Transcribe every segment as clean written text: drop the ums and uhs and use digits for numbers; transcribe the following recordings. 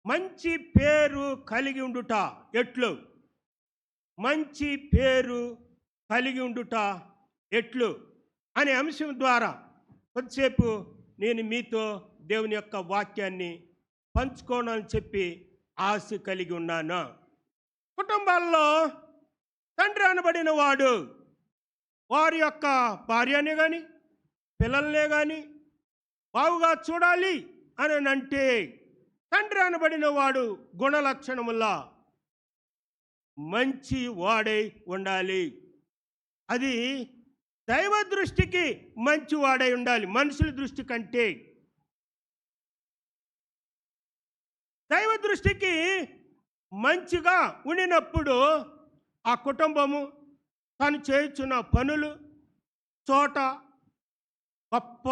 మంచి పేరు కలిగి ఉండుట ఎట్లు? మంచి పేరు కలిగి ఉండుట ఎట్లు అనే అంశం ద్వారా కొద్దిసేపు నేను మీతో దేవుని యొక్క వాక్యాన్ని పంచుకోవాలని చెప్పి ఆశ కలిగి ఉన్నాను. కుటుంబాల్లో తండ్రి అనబడిన వాడు వారి యొక్క భార్యనే కానీ పిల్లల్నే కానీ బావుగా చూడాలి అని అంటే తండ్రి అనబడిన వాడు గుణలక్షణములా మంచి వాడై ఉండాలి. అది దైవ దృష్టికి మంచి వాడై ఉండాలి. మనుషుల దృష్టి కంటే దైవ దృష్టికి మంచిగా ఉండినప్పుడు ఆ కుటుంబము తను చేయుచున్న పనులు చోట గొప్ప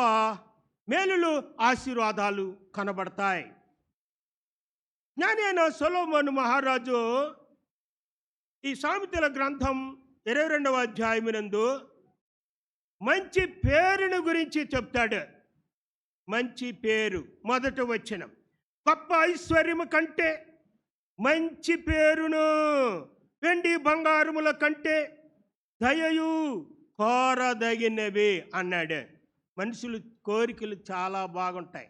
మేలులు ఆశీర్వాదాలు కనబడతాయి. జ్ఞాని అయిన సొలొమోను మహారాజు ఈ సామెతల గ్రంథం 22వ అధ్యాయమునందు మంచి పేరును గురించి చెప్తాడు. మంచి పేరు మొదటి వచనం, గొప్ప ఐశ్వర్యము కంటే మంచి పేరును వెండి బంగారముల కంటే దయయు కోరదగినవి అన్నాడు. మనుషులు కోరికలు చాలా బాగుంటాయి,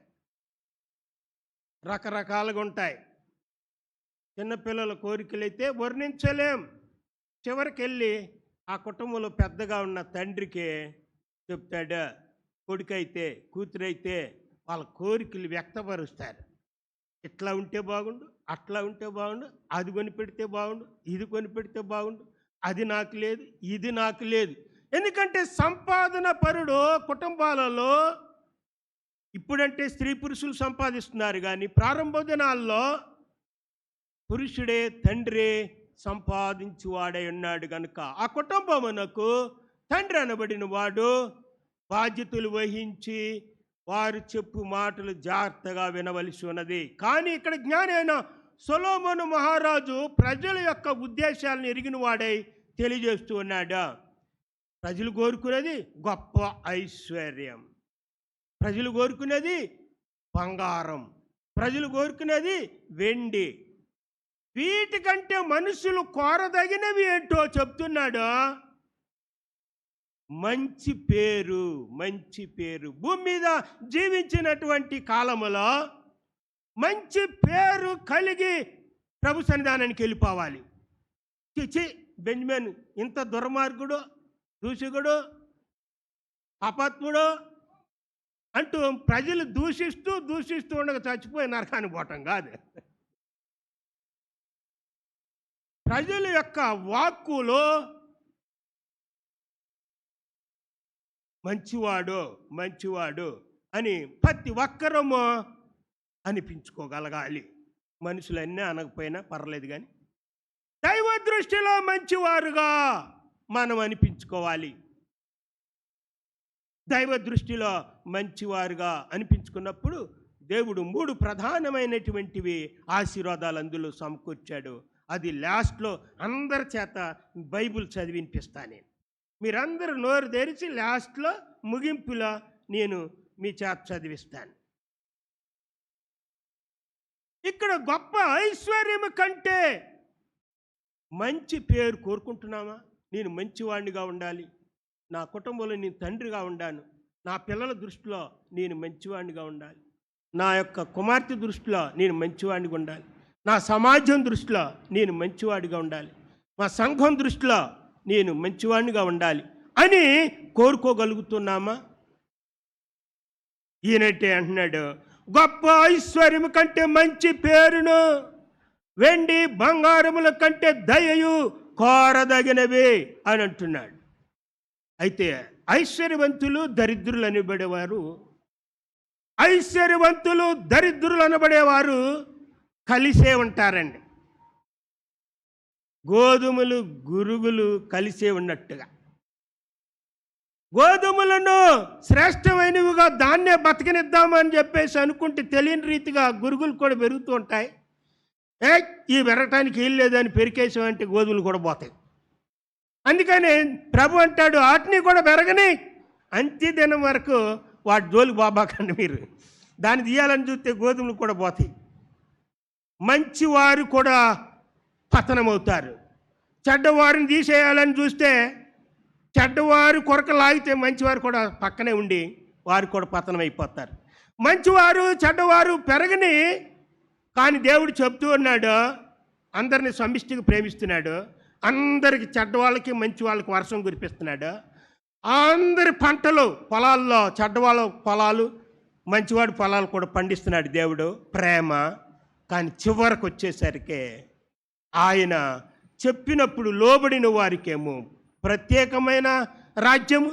రకరకాలుగా ఉంటాయి. చిన్నపిల్లల కోరికలు అయితే వర్ణించలేం. చివరికి వెళ్ళి ఆ కుటుంబంలో పెద్దగా ఉన్న తండ్రికి చెప్తాడు. కొడుకైతే కూతురైతే వాళ్ళ కోరికలు వ్యక్తపరుస్తారు. ఇట్లా ఉంటే బాగుండు, అట్లా ఉంటే బాగుండు, అది కొని పెడితే బాగుండు, ఇది కొని పెడితే బాగుండు, అది నాకు లేదు, ఇది నాకు లేదు. ఎందుకంటే సంపాదన పరుడు కుటుంబాలలో ఇప్పుడంటే స్త్రీ పురుషులు సంపాదిస్తున్నారు, కానీ ప్రారంభ దినాల్లో పురుషుడే తండ్రి సంపాదించువాడై ఉన్నాడు కనుక ఆ కుటుంబమునకు తండ్రి అనబడిన వాడు బాధ్యతలు వహించి వారు చెప్పు మాటలు జాగ్రత్తగా వినవలసి ఉన్నది. కానీ ఇక్కడ జ్ఞాని అయిన సొలొమోను మహారాజు ప్రజల యొక్క ఉద్దేశాలను ఎరిగిన వాడై తెలియజేస్తూ ఉన్నాడు. ప్రజలు కోరుకునేది గొప్ప ఐశ్వర్యం, ప్రజలు కోరుకునేది బంగారం, ప్రజలు కోరుకునేది వెండి. వీటికంటే మనుషులు కోరదగినవి ఏంటో చెప్తున్నాడు. మంచి పేరు, మంచి పేరు. భూమి మీద జీవించినటువంటి కాలములో మంచి పేరు కలిగి ప్రభు సన్నిధానానికి వెళ్ళిపోవాలి. చిచి బెంజమిన్ ఇంత దుర్మార్గుడు, దూషకుడు, అపత్ముడు అంటూ ప్రజలు దూషిస్తూ ఉండగా చచ్చిపోయి నరకానికి పోవటం కాదు. ప్రజల యొక్క వాక్కులో మంచివాడు అని ప్రతి ఒక్కరము అనిపించుకోగలగాలి. మనుషులన్నీ అనకపోయినా పర్లేదు, కానీ దైవ దృష్టిలో మంచివారుగా మనం అనిపించుకోవాలి. దైవ దృష్టిలో మంచివారుగా అనిపించుకున్నప్పుడు దేవుడు 3 ప్రధానమైనటువంటివి ఆశీర్వాదాలు అందులో సమకూర్చాడు. అది లాస్ట్లో అందరి చేత బైబిల్ చదివినిపిస్తాను నేను. మీరందరూ నోరు తెరిచి లాస్ట్లో ముగింపులో నేను మీ చేత చదివిస్తాను. ఇక్కడ గొప్ప ఐశ్వర్యము కంటే మంచి పేరు కోరుకుంటున్నామా? నేను మంచివాడినిగా ఉండాలి, నా కుటుంబంలో నేను తండ్రిగా ఉండాను, నా పిల్లల దృష్టిలో నేను మంచివాడినిగా ఉండాలి, నా యొక్క కుమార్తె దృష్టిలో నేను మంచివాడినిగా ఉండాలి, నా సమాజం దృష్టిలో నేను మంచివాడిగా ఉండాలి, మా సంఘం దృష్టిలో నేను మంచివాడినిగా ఉండాలి అని కోరుకోగలుగుతున్నామా? ఈయనట్టే అంటున్నాడు, గొప్ప ఐశ్వర్యము కంటే మంచి పేరును వెండి బంగారముల కంటే దయయు కోరదగినవి అని అంటున్నాడు. అయితే ఐశ్వర్యవంతులు దరిద్రులు అనబడేవారు, ఐశ్వర్యవంతులు దరిద్రులు అనబడేవారు కలిసే ఉంటారండి. గోధుమలు గురుగులు కలిసే ఉన్నట్టుగా గోధుమలను శ్రేష్టమైనవిగా దాన్నే బతకనిద్దామని చెప్పేసి అనుకుంటే తెలియని రీతిగా గురుగులు కూడా పెరుగుతూ ఉంటాయి. ఈ పెరగటానికి ఏం లేదని పెరికేసామంటే గోధుమలు కూడా పోతాయి. అందుకని ప్రభు అంటాడు, వాటిని కూడా పెరగని, అంత్య దినం వరకు వాటి జోలికి బాబాకండి మీరు. దాన్ని తీయాలని చూస్తే గోధుమలు కూడా పోతాయి. మంచివారు కూడా పతనమవుతారు. చెడ్డవారిని తీసేయాలని చూస్తే చెడ్డవారు కొరక లాగితే మంచివారు కూడా పక్కనే ఉండి వారు కూడా పతనం అయిపోతారు. మంచివారు చెడ్డవారు పెరగని, కానీ దేవుడు చెప్తూ ఉన్నాడు, అందరిని సమిష్టిగా ప్రేమిస్తున్నాడు. అందరికి చెడ్డవాళ్ళకి మంచి వాళ్ళకి వర్షం కురిపిస్తున్నాడు. అందరి పంటలు పొలాల్లో చెడ్డవాళ్ళ పొలాలు మంచివాడి పొలాలు కూడా పండిస్తున్నాడు దేవుడు, ప్రేమ. కానీ చివరికి వచ్చేసరికి ఆయన చెప్పినప్పుడు లోబడిన వారికేమో ప్రత్యేకమైన రాజ్యము,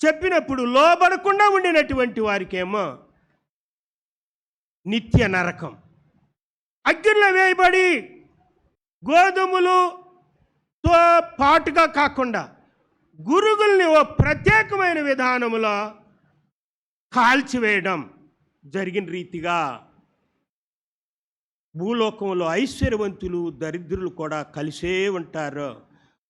చెప్పినప్పుడు లోబడకుండా ఉండినటువంటి వారికేమో నిత్య నరకం. అగ్నిలో వేయబడి గోధుమలతో పాటుగా కాకుండా గురుగుల్ని ఓ ప్రత్యేకమైన విధానములో కాల్చివేయడం జరిగిన రీతిగా భూలోకంలో ఐశ్వర్యవంతులు దరిద్రులు కూడా కలిసే ఉంటారు.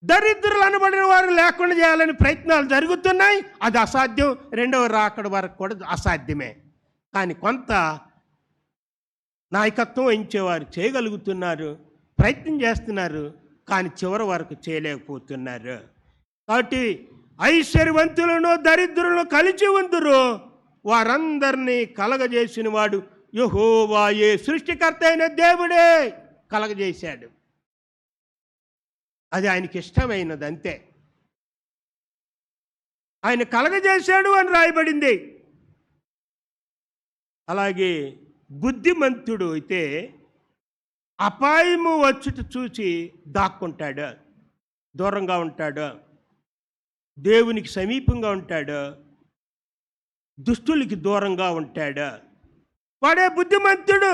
దరిద్రులు అనబడిన వారు లేకుండా చేయాలని ప్రయత్నాలు జరుగుతున్నాయి. అది అసాధ్యం. రెండవ రాకడ వరకు కూడా అసాధ్యమే. కానీ కొంత నాయకత్వం వహించేవారు చేయగలుగుతున్నారు, ప్రయత్నం చేస్తున్నారు. కానీ చివరి వరకు చేయలేకపోతున్నారు. కాబట్టి ఐశ్వర్యవంతులను దరిద్రులను కలిసి ఉందురు, వారందరినీ కలగజేసిన వాడు యెహోవాయే, సృష్టికర్త అయిన దేవుడే కలగజేశాడు. అది ఆయనకి ఇష్టమైనది, అంతే. ఆయన కలగజేశాడు అని రాయబడింది. అలాగే బుద్ధిమంతుడు అయితే అపాయము వచ్చుట చూసి దాక్కుంటాడు, దూరంగా ఉంటాడు, దేవునికి సమీపంగా ఉంటాడు, దుష్టులకి దూరంగా ఉంటాడు. వాడే బుద్ధిమంతుడు.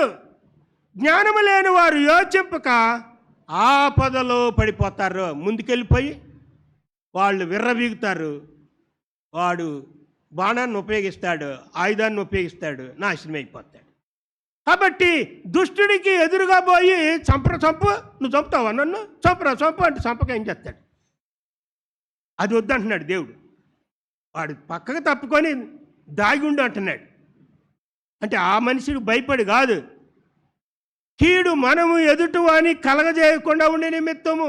జ్ఞానము లేని వారు యోచింపక ఆపదలో పడిపోతారు. ముందుకెళ్ళిపోయి వాళ్ళు విర్రవీగుతారు. వాడు బాణాన్ని ఉపయోగిస్తాడు, ఆయుధాన్ని ఉపయోగిస్తాడు, నాశనం అయిపోతాడు. కాబట్టి దుష్టుడికి ఎదురుగా పోయి చంపు, నువ్వు చంపుతావా నన్ను, చంపు అంటే చంపక ఏం చేస్తాడు? అది వద్దంటున్నాడు దేవుడు. వాడు పక్కకు తప్పుకొని దాగి ఉండు అంటున్నాడు. అంటే ఆ మనిషికి భయపడి కాదు, కీడు మనము ఎదుటివాని కలగజేయకుండా ఉండే నిమిత్తము,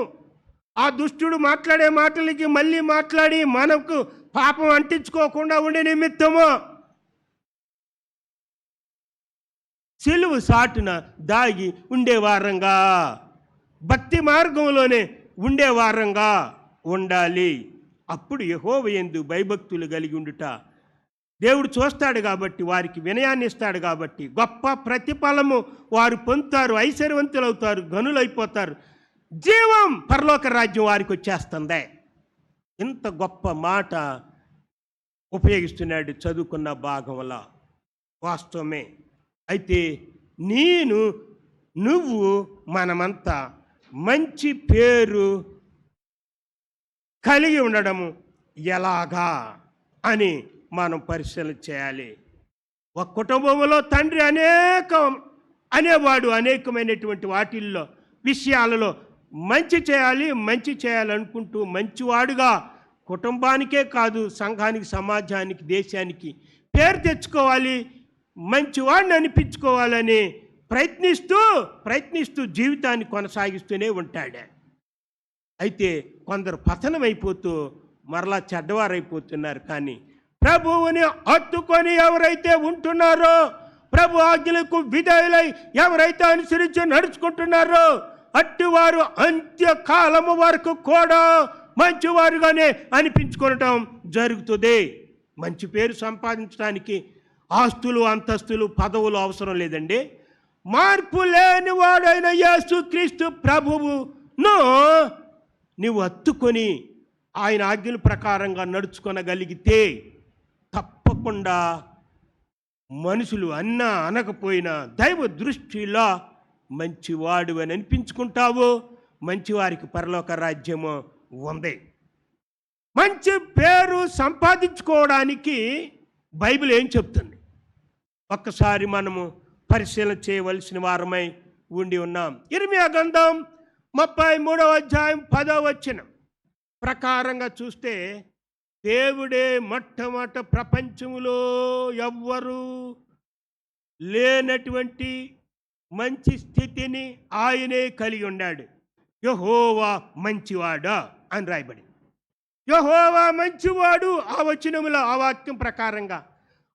ఆ దుష్టుడు మాట్లాడే మాటలకి మళ్ళీ మాట్లాడి మనకు పాపం అంటించుకోకుండా ఉండే నిమిత్తము సిలువ సాటున దాగి ఉండేవారంగా, భక్తి మార్గంలోనే ఉండేవారంగా ఉండాలి. అప్పుడు యెహోవా యందు భయభక్తులు కలిగి ఉండుట దేవుడు చూస్తాడు కాబట్టి, వారికి వినయాన్ని ఇస్తాడు కాబట్టి గొప్ప ప్రతిఫలము వారు పొందుతారు, ఐశ్వర్యవంతులు అవుతారు, గనులైపోతారు, జీవం పరలోక రాజ్యం వారికి వచ్చేస్తుంది. ఇంత గొప్ప మాట ఉపయోగిస్తున్నాడు చదువుకున్న భాగంలో. వాస్తవమే. అయితే నువ్వు మనమంతా మంచి పేరు కలిగి ఉండడము ఎలాగా అని మనం పరిశీలన చేయాలి. ఒక కుటుంబంలో తండ్రి అనేవాడు అనేకమైనటువంటి వాటిల్లో విషయాలలో మంచి చేయాలనుకుంటూ మంచివాడుగా కుటుంబానికే కాదు, సంఘానికి, సమాజానికి, దేశానికి పేరు తెచ్చుకోవాలి, మంచివాడిని అనిపించుకోవాలని ప్రయత్నిస్తూ జీవితాన్ని కొనసాగిస్తూనే ఉంటాడు. అయితే కొందరు పతనమైపోతూ మరలా చెడ్డవారైపోతున్నారు. కానీ ప్రభువుని హత్తుకొని ఎవరైతే ఉంటున్నారో, ప్రభు ఆజ్ఞలకు విధేయులై ఎవరైతే అనుసరించి నడుచుకుంటున్నారో, అట్టివారు అంత్యకాలము వరకు కూడా మంచివారుగానే అనిపించుకోవటం జరుగుతుంది. మంచి పేరు సంపాదించడానికి ఆస్తులు, అంతస్తులు, పదవులు అవసరం లేదండి. మార్పు లేని వాడైన యేసుక్రీస్తు ప్రభువును నీవు హత్తుకొని ఆయన ఆజ్ఞల ప్రకారంగా నడుచుకొనగలిగితే తప్పకుండా మనుషులు అనకపోయినా దైవ దృష్టిలో మంచివాడు అని అనిపించుకుంటావు. మంచివారికి పరలోక రాజ్యము ఉంది. మంచి పేరు సంపాదించుకోవడానికి బైబిల్ ఏం చెప్తుంది? ఒక్కసారి మనము పరిశీలన చేయవలసిన వారమై ఉండి ఉన్నాం. ఇర్మియా గ్రంథం 33వ అధ్యాయం 10వ వచనం ప్రకారంగా చూస్తే, దేవుడే మొట్టమొదట ప్రపంచంలో ఎవ్వరూ లేనటువంటి మంచి స్థితిని ఆయనే కలిగి ఉన్నాడు. యెహోవా మంచివాడా అని రాయబడి. యెహోవా మంచివాడు. ఆ వచనములో ఆ వాక్యం ప్రకారంగా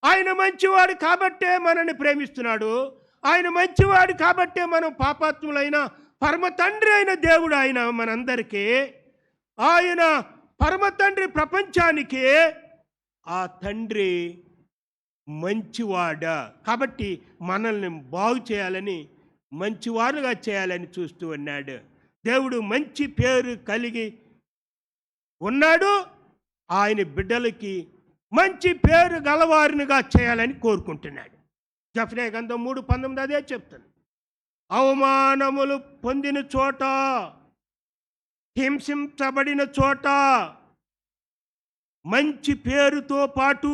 ఆయన మంచివాడు కాబట్టే మనల్ని ప్రేమిస్తున్నాడు. ఆయన మంచివాడు కాబట్టే మనం పాపాత్ములైన పరమ తండ్రి అయిన దేవుడు ఆయన మనందరికీ. ఆయన పరమ తండ్రి ప్రపంచానికి. ఆ తండ్రి మంచివాడా కాబట్టి మనల్ని బాగు చేయాలని, మంచివారుగా చేయాలని చూస్తూ ఉన్నాడు. దేవుడు మంచి పేరు కలిగి ఉన్నాడు. ఆయన బిడ్డలకి మంచి పేరు గలవారినిగా చేయాలని కోరుకుంటున్నాడు. జెఫన్యా గ్రంథం 3:19 అదే చెప్తాను. అవమానములు పొందిన చోట, హింసించబడిన చోట మంచి పేరుతో పాటు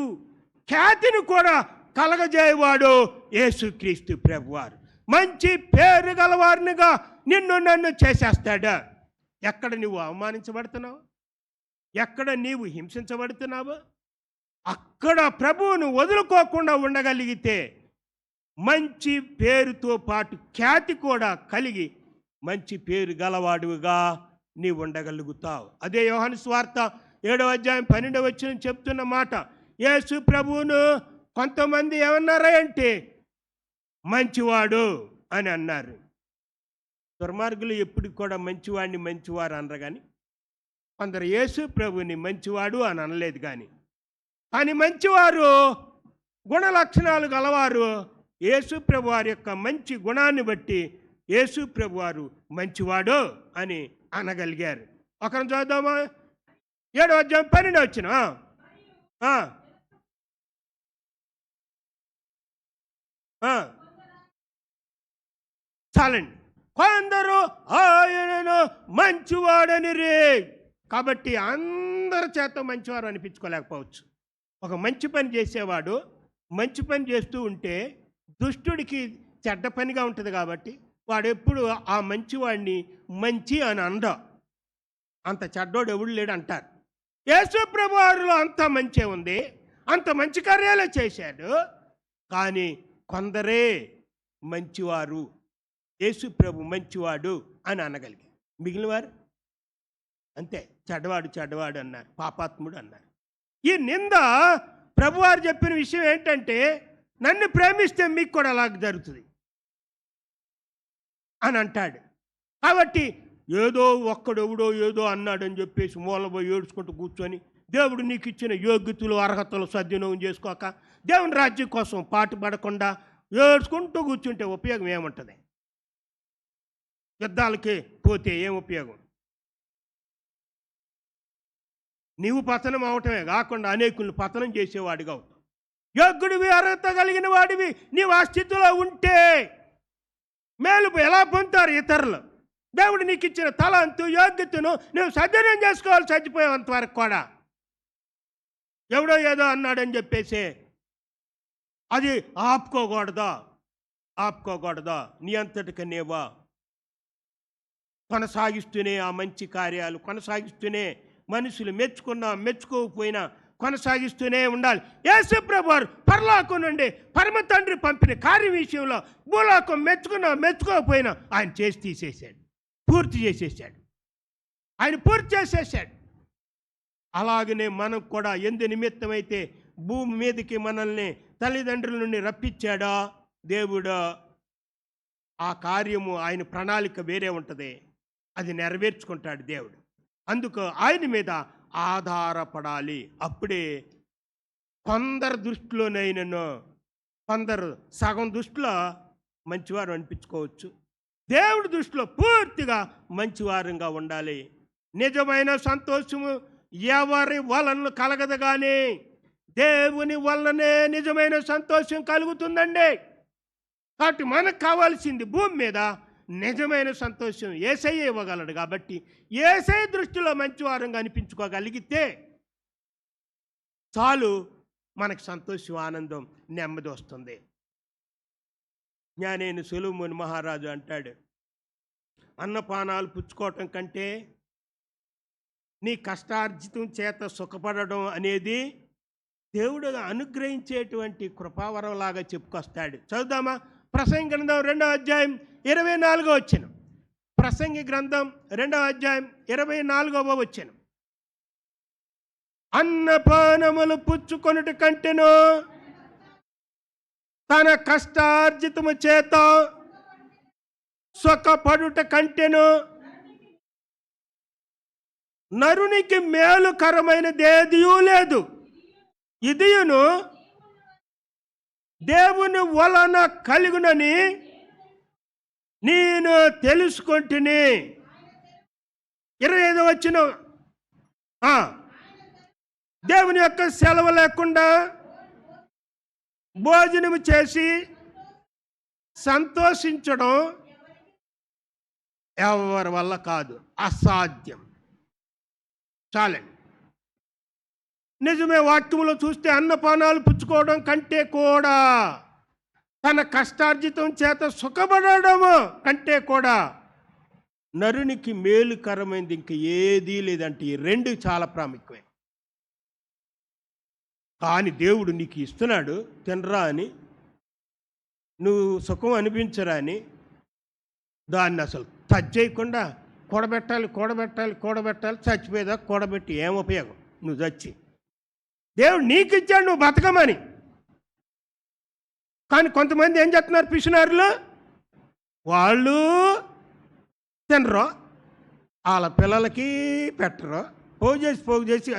ఖ్యాతిని కూడా కలగజేయవాడు యేసుక్రీస్తు ప్రభువారు. మంచి పేరు గలవారినిగా నిన్ను నన్ను చేసేస్తాడా? ఎక్కడ నువ్వు అవమానించబడుతున్నావు, ఎక్కడ నీవు హింసించబడుతున్నావు, అక్కడ ప్రభువును వదులుకోకుండా ఉండగలిగితే మంచి పేరుతో పాటు ఖ్యాతి కూడా కలిగి మంచి పేరు గలవాడుగా నీవు ఉండగలుగుతావు. అదే యోహాను సువార్త 7:12 చెప్తున్న మాట. యేసు ప్రభువును కొంతమంది ఏమన్నారా అంటే మంచివాడు అని అన్నారు. దుర్మార్గులు ఎప్పుడు కూడా మంచివాడిని మంచివారు అనరు, కానీ కొందరు యేసు ప్రభుని మంచివాడు అని అనలేదు. కానీ మంచివారు, గుణ లక్షణాలు గలవారు యేసు ప్రభు వారి యొక్క మంచి గుణాన్ని బట్టి యేసు ప్రభు వారు మంచివాడు అని అనగలిగారు. ఒకరిని చూద్దామా? 7:12 చాలండి. కొందరు ఆయనను మంచివాడని రే. కాబట్టి అందరి చేత మంచివారు అనిపించుకోలేకపోవచ్చు. ఒక మంచి పని చేసేవాడు మంచి పని చేస్తూ ఉంటే దుష్టుడికి చెడ్డ పనిగా ఉంటుంది. కాబట్టి వాడు ఎప్పుడు ఆ మంచివాడిని మంచి అని అండ. అంత చెడ్డోడు ఎవడు లేడు అంటారు. యేసు ప్రభు వారిలో అంత మంచి ఉంది, అంత మంచి కార్యాలే చేశాడు. కానీ కొందరే మంచివారు, యేసు ప్రభు మంచివాడు అని అనగలిగారు. మిగిలిన వారు అంతే, చెడ్డవాడు చెడ్డవాడు అన్నారు, పాపాత్ముడు అన్నారు. ఈ నింద ప్రభువారు చెప్పిన విషయం ఏంటంటే, నన్ను ప్రేమిస్తే మీకు కూడా అలాగ జరుగుతుంది అని అంటాడు. కాబట్టి ఏదో ఒక్కడెవడో ఏదో అన్నాడని చెప్పేసి మూలపోయి ఏడ్చుకుంటూ కూర్చొని దేవుడు నీకు ఇచ్చిన యోగ్యతలు అర్హతలు సద్వినియోగం చేసుకోక దేవుని రాజ్యం కోసం పాటుపడకుండా ఏడ్చుకుంటూ కూర్చుంటే ఉపయోగం ఏముంటుంది? యుద్ధాలకి పోతే ఏం ఉపయోగం? నీవు పతనం అవటమే కాకుండా అనేకులను పతనం చేసేవాడిగా అవుతావు. యోగ్యుడివి, అర్హత కలిగిన వాడివి నీవు ఆ స్థితిలో ఉంటే మేలు ఎలా పొందుతారు ఇతరులు? దేవుడు నీకు ఇచ్చిన తలంతు యోగ్యతను నువ్వు సద్వినియోగం చేసుకోవాలి చచ్చిపోయేంత వరకు కూడా. ఎవడో ఏదో అన్నాడని చెప్పేసి అది ఆపుకోకూడదా? నీ అంతటికి నీవా కొనసాగిస్తూనే ఆ మంచి కార్యాలు కొనసాగిస్తూనే, మనుషులు మెచ్చుకున్నా మెచ్చుకోకపోయినా కొనసాగిస్తూనే ఉండాలి. యేసు ప్రభువారు పరలోకం నుండి పరమ తండ్రి పంపిన కార్య విషయంలో భూలోకం మెచ్చుకున్నా మెచ్చుకోకపోయినా ఆయన చేసి తీసేశాడు, పూర్తి చేసేసాడు. ఆయన పూర్తి చేసేసాడు. అలాగనే మనం కూడా ఎందు నిమిత్తమైతే భూమి మీదకి మనల్ని తల్లిదండ్రుల నుండి రప్పించాడో దేవుడు, ఆ కార్యము ఆయన ప్రణాళిక వేరే ఉంటుంది, అది నెరవేర్చుకుంటాడు దేవుడు. అందుకు ఆయన మీద ఆధారపడాలి. అప్పుడే కొందరు దృష్టిలోనైనను, కొందరు సగం దృష్టిలో మంచివారు అనిపించుకోవచ్చు, దేవుడి దృష్టిలో పూర్తిగా మంచివారంగా ఉండాలి. నిజమైన సంతోషము ఎవరి వలన కలగదు, కానీ దేవుని వల్లనే నిజమైన సంతోషం కలుగుతుందండి. కాబట్టి మనకు కావాల్సింది భూమి మీద నిజమైన సంతోషం యేసయ్య ఇవ్వగలడు. కాబట్టి యేసయ్య దృష్టిలో మంచివారంగా అనిపించుకోగలిగితే చాలు, మనకు సంతోషం, ఆనందం, నెమ్మది వస్తుంది. జ్ఞానైన సొలొమోను మహారాజు అంటాడు, అన్నపానాలు పుచ్చుకోవటం కంటే నీ కష్టార్జితం చేత సుఖపడడం అనేది దేవుడు అనుగ్రహించేటువంటి కృపావరంలాగా చెప్పుకొస్తాడు. చదువుదామా? ప్రసంగి గ్రంథం 2వ అధ్యాయం 24వ వచనం. ప్రసంగి గ్రంథం 2వ అధ్యాయం 24వ వచనం. అన్నపానములు పుచ్చుకొనుట కంటెను తన కష్టార్జితము చేత సుఖపడుట కంటెను నరునికి మేలుకరమైనదేదియూ లేదు. ఇదియును దేవుని వలన కలుగునని నేను తెలుసుకొంటిని. 25వ వచనం. దేవుని యొక్క సెలవు లేకుండా భోజనం చేసి సంతోషించడం ఎవరి వల్ల కాదు, అసాధ్యం. చాలండి. నిజమే, వాక్యంలో చూస్తే అన్నపానాలు పుచ్చుకోవడం కంటే కూడా తన కష్టార్జితం చేత సుఖపడము కంటే కూడా నరునికి మేలుకరమైనది ఇంక ఏదీ లేదంటే ఈ రెండు చాలా ప్రాముఖ్యమే. కానీ దేవుడు నీకు ఇస్తున్నాడు, తినరా అని, నువ్వు సుఖం అనిపించరా అని దాన్ని అసలు టచ్ చేయకుండా కూడబెట్టాలి చచ్చిపోయేదా కూడబెట్టి ఏం ఉపయోగం? నువ్వు చచ్చి దేవుడు నీకు ఇచ్చాడు నువ్వు బతకమని. కానీ కొంతమంది ఏం చేస్తున్నారు, పిసినారులు, వాళ్ళు తినరు, వాళ్ళ పిల్లలకి పెట్టరు, పోగు చేసి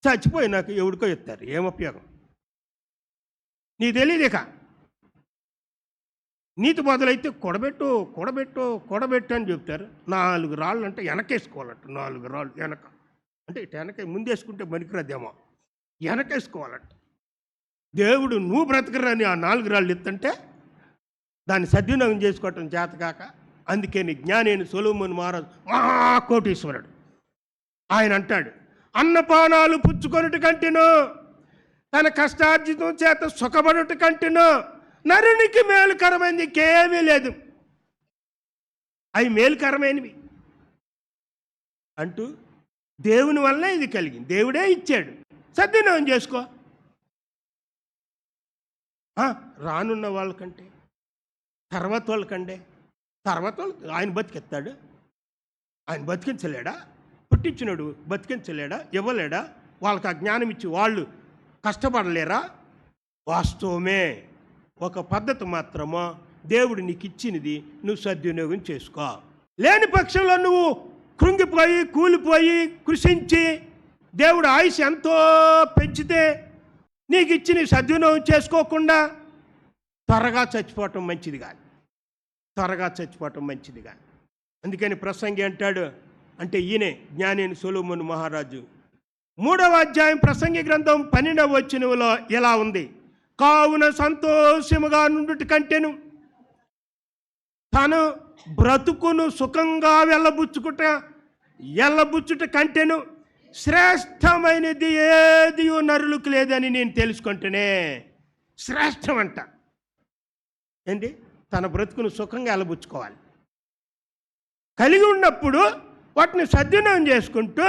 చచ్చిపోయి నాకు ఎవడికో ఇస్తారు. ఏం ఉపయోగం? నీకు తెలియదు. ఇక నీతి మొదలైతే కూడబెట్టు అని చెప్తారు. 4 రాళ్ళు అంటే వెనకేసుకోవాలంట. 4 రాళ్ళు వెనక అంటే ఇటు వెనక ముందేసుకుంటే పనికిరాదేమో, వెనకేసుకోవాలంట. దేవుడు నువ్వు బ్రతకరని ఆ 4 రాళ్ళు ఎత్తంటే దాన్ని సద్వినియోగం చేసుకోవటం చేతకాక, అందుకే నీ జ్ఞానేని సొలొమోను మహారాజు కోటీశ్వరుడు. ఆయన అంటాడు, అన్నపానాలు పుచ్చుకొనుట కంటెను తన కష్టార్జితం చేత సుఖపడుట కంటెను నరునికి మేలుకరమైనది ఇంకేమీ లేదు. అవి మేలుకరమైనవి అంటూ దేవుని వల్ల ఇది కలిగింది, దేవుడే ఇచ్చాడు, సద్వినియోగం చేసుకో. రానున్న వాళ్ళకంటే తర్వాత వాళ్ళు ఆయన బతికెత్తాడు, ఆయన బతికించలేడా? పుట్టించినాడు బతికించలేడా? ఇవ్వలేడా? వాళ్ళకి ఆ జ్ఞానం ఇచ్చి వాళ్ళు కష్టపడలేరా? వాస్తవమే. ఒక పద్ధతి మాత్రమో దేవుడు నీకు ఇచ్చినది నువ్వు సద్వినియోగం చేసుకో. లేని పక్షంలో నువ్వు కృంగిపోయి కూలిపోయి కృషించి దేవుడు ఆయుష్ ఎంతో పెంచితే నీకు ఇచ్చి సద్వినియోగం చేసుకోకుండా త్వరగా చచ్చిపోవటం మంచిది కాదు. అందుకని ప్రసంగి అంటాడు, అంటే ఈయనే జ్ఞానేని సొలొమోను మహారాజు 3వ అధ్యాయం ప్రసంగి గ్రంథం 12వ వచనంలో ఇలా ఉంది, కావున సంతోషముగా నుండుట కంటెను తను బ్రతుకును సుఖంగా ఎల్లబుచ్చుట కంటెను శ్రేష్టమైనది ఏది నరులకు లేదని నేను తెలుసుకుంటేనే. శ్రేష్టం అంట ఏంటి? తన బ్రతుకును సుఖంగా ఎల్లబుచ్చుకోవాలి. కలిగి ఉన్నప్పుడు వాటిని సద్వినియోగం చేసుకుంటూ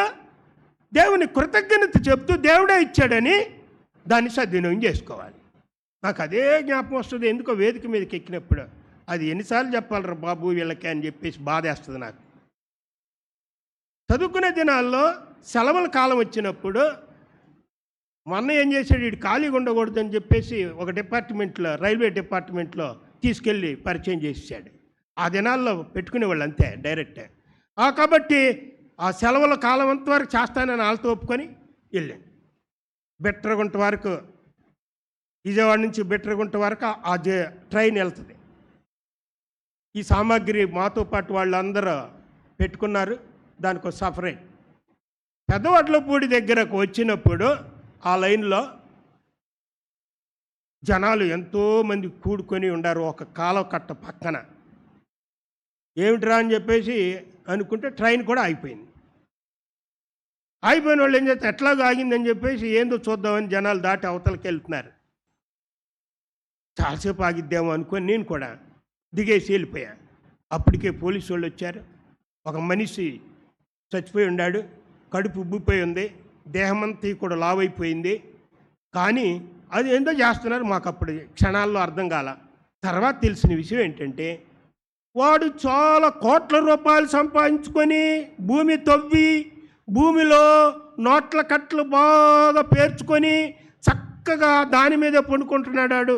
దేవుని కృతజ్ఞత చెప్తూ దేవుడే ఇచ్చాడని దాన్ని సద్వినియోగం చేసుకోవాలి. నాకు అదే జ్ఞాపకం వస్తుంది, ఎందుకో వేదిక మీదకి ఎక్కినప్పుడు. అది ఎన్నిసార్లు చెప్పాలరా బాబు వీళ్ళకి అని చెప్పేసి బాధేస్తుంది నాకు. చదువుకునే దినాల్లో సెలవుల కాలం వచ్చినప్పుడు మొన్న ఏం చేశాడు, వీడు ఖాళీగా ఉండకూడదని చెప్పేసి ఒక డిపార్ట్మెంట్లో, రైల్వే డిపార్ట్మెంట్లో తీసుకెళ్ళి పరిచయం చేసేసాడు. ఆ దినాల్లో పెట్టుకునేవాళ్ళు అంతే డైరెక్ట్. కాబట్టి ఆ సెలవుల కాలం అంతవరకు చేస్తానని వాళ్ళతో ఒప్పుకొని వెళ్ళాను. బిట్రగుంట వరకు, విజయవాడ నుంచి బిట్రగుంట వరకు ఆ ట్రైన్ వెళ్తుంది. ఈ సామాగ్రి మాతో పాటు వాళ్ళందరూ పెట్టుకున్నారు, దానికి సపరేట్. పెద్దవడ్లపూడి దగ్గరకు వచ్చినప్పుడు ఆ లైన్లో జనాలు ఎంతోమంది కూడుకొని ఉండారు ఒక కాలువ కట్ట పక్కన. ఏమిట్రా అని చెప్పేసి అనుకుంటే ట్రైన్ కూడా అయిపోయింది. అయిపోయిన వాళ్ళు ఏం చేస్తే ఎట్లాగో ఆగిందని చెప్పేసి ఏందో చూద్దామని జనాలు దాటి అవతలకి వెళ్తున్నారు. చాలాసేపు ఆగిద్దామో అనుకొని నేను కూడా దిగేసి వెళ్ళిపోయా. అప్పటికే పోలీసు వాళ్ళు వచ్చారు. ఒక మనిషి చచ్చిపోయి ఉన్నాడు, కడుపు ఉబ్బిపోయి ఉంది, దేహమంతా కూడా లావైపోయింది. కానీ అది ఏందో చేస్తున్నారు, మాకు అప్పుడు క్షణాల్లో అర్థం కాల. తర్వాత తెలిసిన విషయం ఏంటంటే, వాడు చాలా కోట్ల రూపాయలు సంపాదించుకొని భూమి తవ్వి భూమిలో నోట్ల కట్లు బాగా పేర్చుకొని చక్కగా దాని మీద పండుకుంటున్నాడు.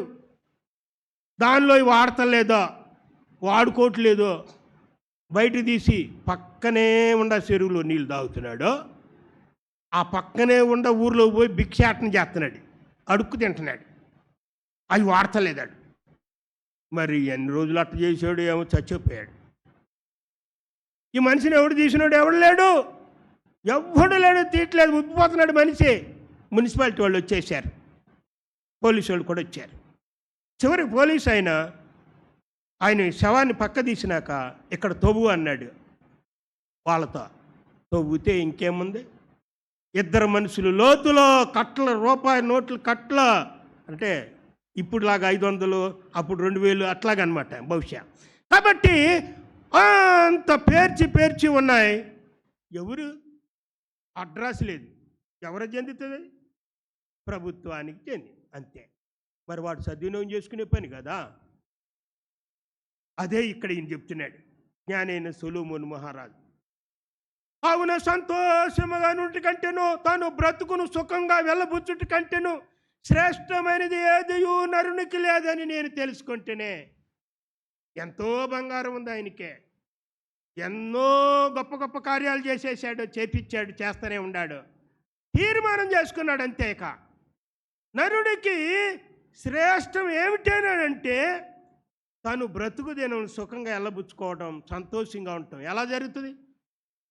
దానిలో వాడతలేదో వాడుకోవట్లేదో బయట తీసి పక్కనే ఉండ చెరువులో నీళ్ళు తాగుతున్నాడు. ఆ పక్కనే ఉండ ఊర్లో పోయి భిక్షాటన చేస్తున్నాడు, అడుక్కు తింటున్నాడు. అవి వాడతలేదాడు. మరి ఎన్ని రోజులు అట్ట చేసాడు ఏమో, చచ్చిపోయాడు. ఈ మనిషిని ఎవడు తీసినాడు? ఎవడు లేడు, తీయట్లేదు, ఉబ్బిపోతున్నాడు మనిషి. మున్సిపాలిటీ వాళ్ళు వచ్చేసారు, పోలీసు వాళ్ళు కూడా వచ్చారు. చివరికి పోలీసు ఆయన శవాన్ని పక్క తీసినాక ఇక్కడ తవ్వు అన్నాడు వాళ్ళతో. తవ్వుతే ఇంకేముంది, ఇద్దరు మనుషులు లోతులో కట్ల రూపాయి నోట్లు కట్ల, అంటే ఇప్పుడులాగా 500 అప్పుడు 2000 అట్లాగనమాట బహుశా. కాబట్టి అంత పేర్చి ఉన్నాయి. ఎవరు అడ్రస్ లేదు, ఎవరు చెందుతుంది? ప్రభుత్వానికి చెంది, అంతే. మరి వాడు సద్వినియోగం చేసుకునే పని కదా. అదే ఇక్కడ ఈయన చెప్తున్నాడు, జ్ఞానైన సొలొమోను మహారాజు. అవును, సంతోషముగా నుండి కంటేను తాను బ్రతుకును సుఖంగా వెళ్ళబుచ్చుటి కంటేను శ్రేష్టమైనది ఏదియూ నరునికి లేదని నేను తెలుసుకుంటేనే. ఎంతో బంగారం ఉంది ఆయనకే, ఎన్నో గొప్ప గొప్ప కార్యాలు చేసేసాడు, చేపించాడు, చేస్తూనే ఉన్నాడు. తీర్మానం చేసుకున్నాడు అంతేక. నరుడికి శ్రేష్టం ఏమిటేనంటే తను బ్రతుకు దినం సుఖంగా వెళ్ళబుచ్చుకోవడం, సంతోషంగా ఉండటం. ఎలా జరుగుతుంది?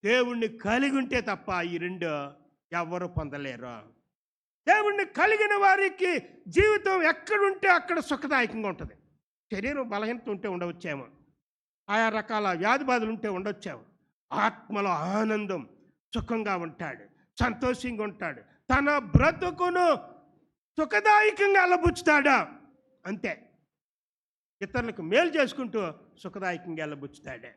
దేవుణ్ణి కలిగి ఉంటే తప్ప ఈ రెండు ఎవరు పొందలేరు. దేవుణ్ణి కలిగిన వారికి జీవితం ఎక్కడుంటే అక్కడ సుఖదాయకంగా ఉంటుంది. శరీరం బలహీనత ఉంటే ఉండవచ్చేమో, ఆయా రకాల వ్యాధి బాధలు ఉంటే ఉండొచ్చాము. ఆత్మలో ఆనందం, సుఖంగా ఉంటాడు, సంతోషంగా ఉంటాడు, తన బ్రతుకును సుఖదాయకంగా వెళ్ళబుచ్చుతాడా, అంతే. ఇతరులకు మేలు చేసుకుంటూ సుఖదాయకంగా వెళ్ళబుచ్చుతాడే.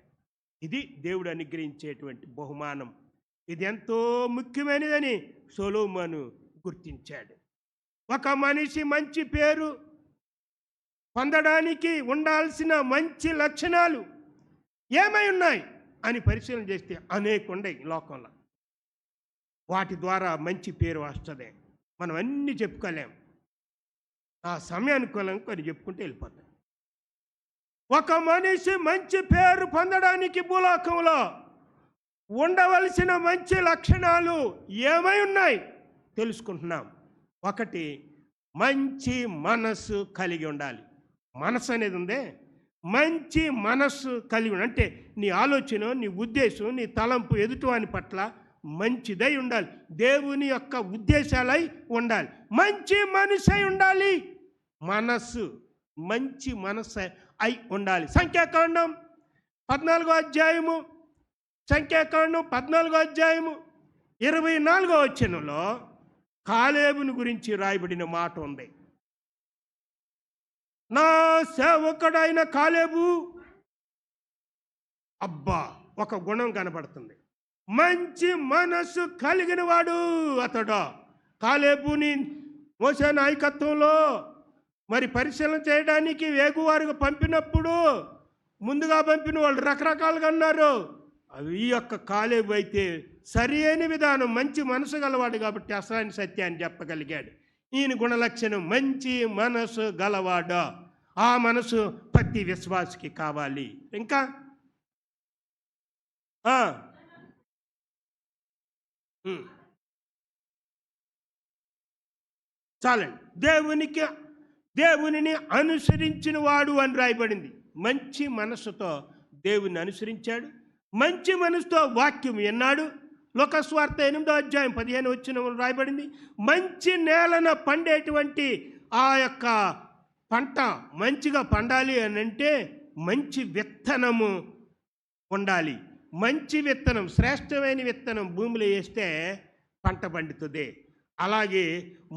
ఇది దేవుడు అనుగ్రహించేటువంటి బహుమానం. ఇది ఎంతో ముఖ్యమైనదని సొలొమోను గుర్తించాడు. ఒక మనిషి మంచి పేరు పొందడానికి ఉండాల్సిన మంచి లక్షణాలు ఏమై ఉన్నాయి అని పరిశీలన చేస్తే అనేక ఉన్నాయి లోకంలో. వాటి ద్వారా మంచి పేరు వస్తుంది. మనం అన్నీ చెప్పుకోలేం, ఆ సమయానుకూలం కొన్ని చెప్పుకుంటే వెళ్ళిపోతాం. ఒక మనిషి మంచి పేరు పొందడానికి భూలోకంలో ఉండవలసిన మంచి లక్షణాలు ఏమై ఉన్నాయి తెలుసుకుంటున్నాం. ఒకటి, మంచి మనస్సు కలిగి ఉండాలి. మనసు అనేది ఉందే, మంచి మనస్సు కలిగి ఉండాలి. అంటే నీ ఆలోచన, నీ ఉద్దేశం, నీ తలంపు ఎదుటివాని పట్ల మంచిదై ఉండాలి. దేవుని యొక్క ఉద్దేశాలై ఉండాలి. మంచి మనసై ఉండాలి. మనస్సు మంచి మనస్సు అయి ఉండాలి. సంఖ్యాకాండం 14వ అధ్యాయము 24వ వచనంలో కాలేబుని గురించి రాయబడిన మాట ఉంది. నా సేవకుడైన కాలేబు, అబ్బా, ఒక గుణం కనబడుతుంది. మంచి మనస్సు కలిగిన వాడు అతడు. కాలేబుని మోసే నాయకత్వంలో మరి పరిశీలన చేయడానికి వేగువారుగా పంపినప్పుడు ముందుగా పంపిన వాళ్ళు రకరకాలుగా అన్నారు. అవి ఈ యొక్క కాలేబు అయితే సరి అయిన విధానం, మంచి మనసు గలవాడు కాబట్టి అసలైన సత్యాన్ని చెప్పగలిగాడు. ఈయన గుణలక్షణం మంచి మనసు గలవాడు. ఆ మనసు ప్రతి విశ్వాసికి కావాలి. ఇంకా చాలండి. దేవునిని అనుసరించిన వాడు అని రాయబడింది. మంచి మనసుతో దేవుని అనుసరించాడు, మంచి మనసుతో వాక్యం విన్నాడు. లోకస్వార్త 8వ అధ్యాయం 15 వచనంలో రాయబడింది. మంచి నేలన పండేటువంటి ఆ యొక్క పంట మంచిగా పండాలి అని అంటే మంచి విత్తనము ఉండాలి. మంచి విత్తనం, శ్రేష్టమైన విత్తనం భూమిలో వేస్తే పంట పండుతుంది. అలాగే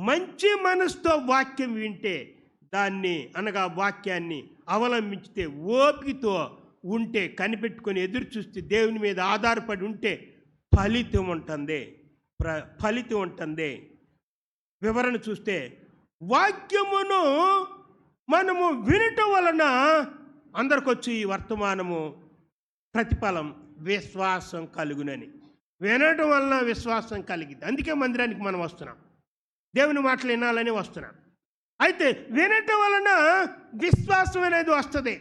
మంచి మనసుతో వాక్యం వింటే, దాన్ని అనగా వాక్యాన్ని అవలంబించితే, ఓపికతో ఉంటే, కనిపెట్టుకొని ఎదురు చూస్తే, దేవుని మీద ఆధారపడి ఉంటే ఫలితం ఉంటుంది. వివరణ చూస్తే వాక్యమును మనము వినటం వలన అందరికొచ్చి ఈ వర్తమానము ప్రతిఫలం విశ్వాసం కలుగునని. వినటం వలన విశ్వాసం కలిగింది. అందుకే మందిరానికి మనం వస్తున్నాం, దేవుని మాటలు వినాలని వస్తున్నాం. అయితే వినటం వలన విశ్వాసం అనేది వస్తుంది.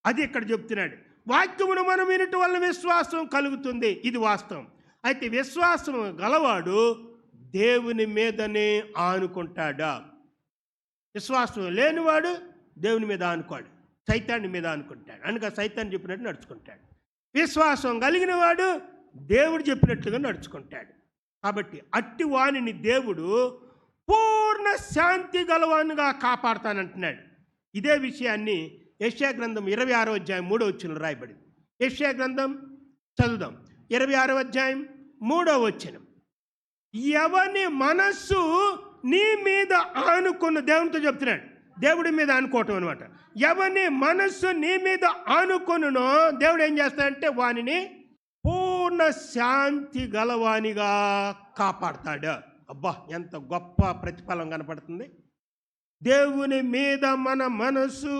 అది ఇక్కడ చెప్తున్నాడు. వాక్యమును మనం వినటం వలన విశ్వాసం కలుగుతుంది, ఇది వాస్తవం. అయితే విశ్వాసం గలవాడు దేవుని మీదనే ఆనుకుంటాడా? విశ్వాసం లేనివాడు దేవుని మీద ఆనుకోడు, సైతాన్ని మీద ఆనుకుంటాడు. అనగా సైతాన్ని చెప్పినట్టు నడుచుకుంటాడు. విశ్వాసం కలిగిన వాడు దేవుడు చెప్పినట్లుగా నడుచుకుంటాడు. కాబట్టి అట్టి వాణిని దేవుడు పూర్ణ శాంతి గలవానుగా కాపాడుతానంటున్నాడు. ఇదే విషయాన్ని యెషయా గ్రంథం 26వ అధ్యాయం 3వ వచనంలో రాయబడింది. యెషయా గ్రంథం చదువుదాం. 26వ అధ్యాయం 3వ వచనం. ఎవని మనస్సు నీ మీద ఆనుకున్న, దేవునితో చెప్తున్నాడు, దేవుడి మీద ఆనుకోవటం అనమాట. ఎవని మనస్సు నీ మీద ఆనుకొనునో దేవుడు ఏం చేస్తాడంటే వానిని పూర్ణ శాంతి గలవానిగా కాపాడతాడు. అబ్బా, ఎంత గొప్ప ప్రతిఫలం కనపడుతుంది. దేవుని మీద మన మనస్సు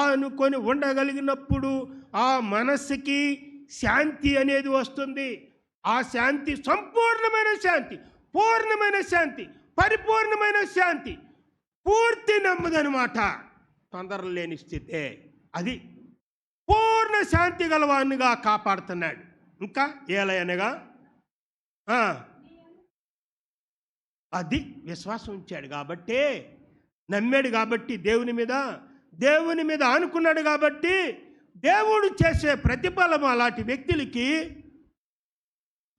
ఆనుకొని ఉండగలిగినప్పుడు ఆ మనస్సుకి శాంతి అనేది వస్తుంది. ఆ శాంతి సంపూర్ణమైన శాంతి, పూర్ణమైన శాంతి, పరిపూర్ణమైన శాంతి, పూర్తి నెమ్మదనమాట. తొందర లేని స్థితే అది. పూర్ణ శాంతి గలవానిగా కాపాడుతున్నాడు. ఇంకా ఏలయనగా అది విశ్వాసం ఉంచాడు కాబట్టి, నమ్మాడు కాబట్టి, దేవుని మీద ఆనుకున్నాడు కాబట్టి దేవుడు చేసే ప్రతిఫలం అలాంటి వ్యక్తులకి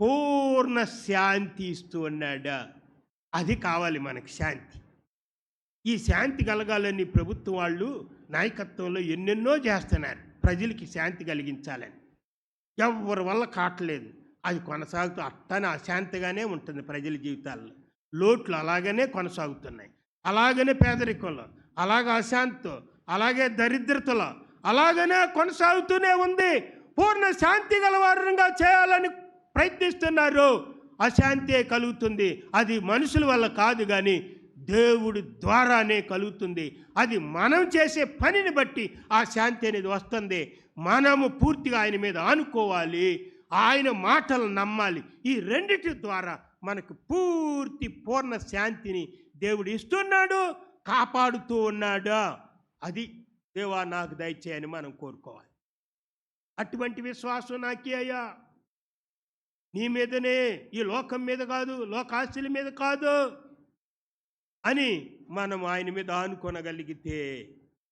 పూర్ణ శాంతి ఇస్తూ ఉన్నాడు. అది కావాలి మనకి, శాంతి. ఈ శాంతి కలగాలని ప్రభుత్వం వాళ్ళు నాయకత్వంలో ఎన్నెన్నో చేస్తున్నారు, ప్రజలకి శాంతి కలిగించాలని. ఎవరి వల్ల కావట్లేదు, అది కొనసాగుతూ అట్టనే అశాంతిగానే ఉంటుంది ప్రజల జీవితాల్లో. లోట్లు అలాగనే కొనసాగుతున్నాయి, అలాగనే పేదరికంలో, అలాగే అశాంతితో, అలాగే దరిద్రతలో అలాగనే కొనసాగుతూనే ఉంది. పూర్ణ శాంతి గలవారంగా చేయాలని ప్రయత్నిస్తున్నారు. అశాంతే కలుగుతుంది. అది మనుషుల వల్ల కాదు కానీ దేవుడి ద్వారానే కలుగుతుంది. అది మనం చేసే పనిని బట్టి ఆ శాంతి అనేది వస్తుంది. మనము పూర్తిగా ఆయన మీద ఆనుకోవాలి, ఆయన మాటలు నమ్మాలి. ఈ రెండిటి ద్వారా మనకు పూర్ణ శాంతిని దేవుడు ఇస్తున్నాడు, కాపాడుతూ ఉన్నాడు. అది దేవా నాకు దయచేయని మనం కోరుకోవాలి. అటువంటి విశ్వాసం నాకే అయ్యా, నీ మీదనే, ఈ లోకం మీద కాదు, లోకాస్తుల మీద కాదు అని మనం ఆయన మీద ఆనుకొనగలిగితే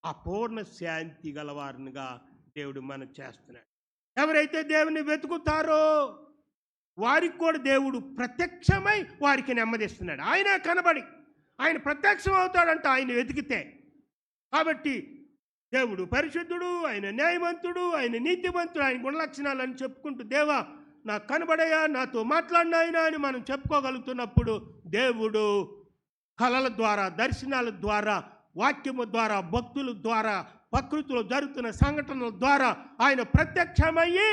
ఆ పూర్ణ శాంతి గలవారునిగా దేవుడు మనం చేస్తున్నాడు. ఎవరైతే దేవుని వెతుకుతారో వారికి కూడా దేవుడు ప్రత్యక్షమై వారికి నెమ్మదిస్తున్నాడు. ఆయన కనబడి ఆయన ప్రత్యక్షం అవుతాడంట ఆయన వెతికితే. కాబట్టి దేవుడు పరిశుద్ధుడు, ఆయన న్యాయవంతుడు, ఆయన నీతివంతుడు, ఆయన గుణలక్షణాలని చెప్పుకుంటూ దేవా నాకు కనబడయా, నాతో మాట్లాడినాయనా అని మనం చెప్పుకోగలుగుతున్నప్పుడు దేవుడు కళల ద్వారా, దర్శనాల ద్వారా, వాక్యము ద్వారా, భక్తుల ద్వారా, ప్రకృతిలో జరుగుతున్న సంఘటనల ద్వారా ఆయన ప్రత్యక్షమయ్యి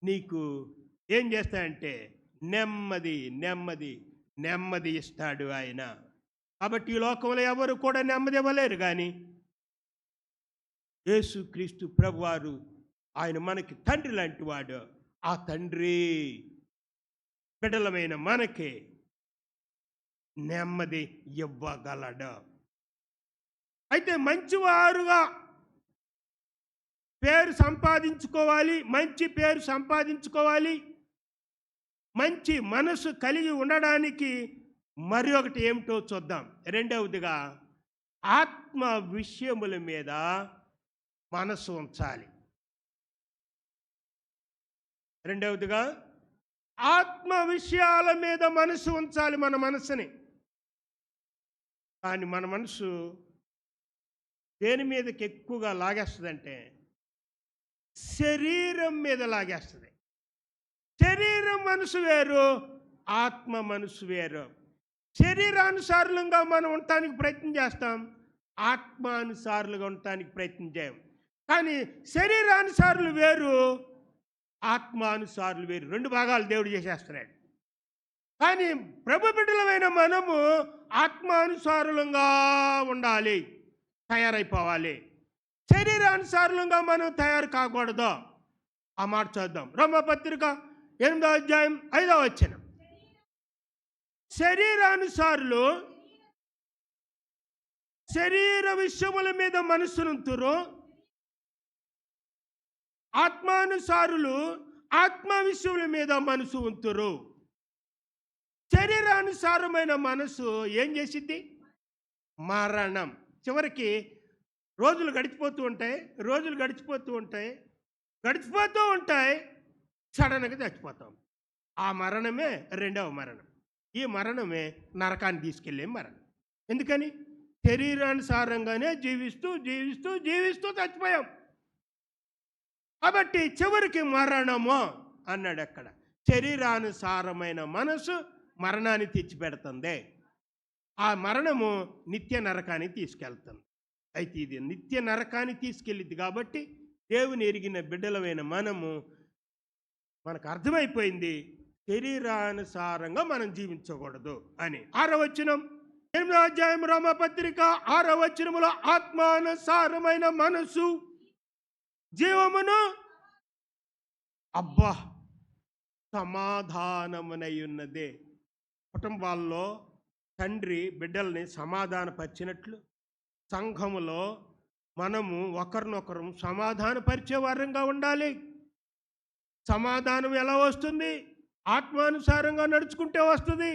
నీకు ఏం చేస్తాడంటే నెమ్మది ఇస్తాడు ఆయన. కాబట్టి ఈ లోకంలో ఎవరు కూడా నెమ్మది ఇవ్వలేరు, కానీ యేసుక్రీస్తు ప్రభువారు ఆయన మనకి తండ్రి లాంటి వాడు. ఆ తండ్రి బిడ్డలమైన మనకి నెమ్మది ఇవ్వగలడు. అయితే మంచివారుగా పేరు సంపాదించుకోవాలి, మంచి పేరు సంపాదించుకోవాలి, మంచి మనసు కలిగి ఉండడానికి మరి ఒకటి ఏమిటో చూద్దాం. రెండవదిగా ఆత్మ విషయముల మీద మనసు ఉంచాలి. రెండవదిగా ఆత్మ విషయాల మీద మనసు ఉంచాలి, మన మనసుని. కానీ మన మనసు దేని మీదకి ఎక్కువగా లాగేస్తుందంటే శరీరం మీద లాగేస్తుంది. శరీరం మనసు వేరు, ఆత్మ మనసు వేరు. శరీరానుసారులంగా మనం ఉండటానికి ప్రయత్నం చేస్తాం, ఆత్మానుసారులుగా ఉండటానికి ప్రయత్నం చేయం. కానీ శరీరానుసారులు వేరు, ఆత్మానుసారులు వేరు. రెండు భాగాలు దేవుడు చేసేస్తున్నాడు. కానీ ప్రభు బిడ్డలమైన మనము ఆత్మానుసారులంగా ఉండాలి. తయారైపోవాలి. శరీరానుసారంగా మనం తయారు కాకూడదు. ఆ మాట చూద్దాం. రోమాపత్రిక 8వ అధ్యాయం 5వ వచనం. శరీరానుసారులు శరీర విషయముల మీద మనసునుంతురు, ఆత్మానుసారులు ఆత్మ విషయముల మీద మనసు ఉంతురు. శరీరానుసారమైన మనసు ఏం చేసిద్ది? మరణం. చివరికి రోజులు గడిచిపోతూ ఉంటాయి, సడన్గా చచ్చిపోతాం. ఆ మరణమే రెండవ మరణం. ఈ మరణమే నరకాన్ని తీసుకెళ్ళే మరణం. ఎందుకని? శరీరానుసారంగానే జీవిస్తూ చచ్చిపోయాం. కాబట్టి చివరికి మరణము అన్నాడు అక్కడ. శరీరానుసారమైన మనసు మరణాన్ని తెచ్చిపెడుతుంది. ఆ మరణము నిత్య నరకానికి తీసుకెళ్తుంది. అయితే ఇది నిత్య నరకాన్ని తీసుకెళ్ళిద్ది. కాబట్టి దేవుని ఎరిగిన బిడ్డలమైన మనకు అర్థమైపోయింది శరీరానుసారంగా మనం జీవించకూడదు అని. 6వ వచనం, 8వ అధ్యాయం రోమాపత్రిక 6వ వచనములో ఆత్మానుసారమైన మనసు జీవమును సమాధానమునై ఉన్నదే. కుటుంబాల్లో తండ్రి బిడ్డల్ని సమాధానపరిచినట్లు సంఘములో మనము ఒకరినొకరు సమాధానపరిచే వారంగా ఉండాలి. సమాధానం ఎలా వస్తుంది? ఆత్మానుసారంగా నడుచుకుంటే వస్తుంది.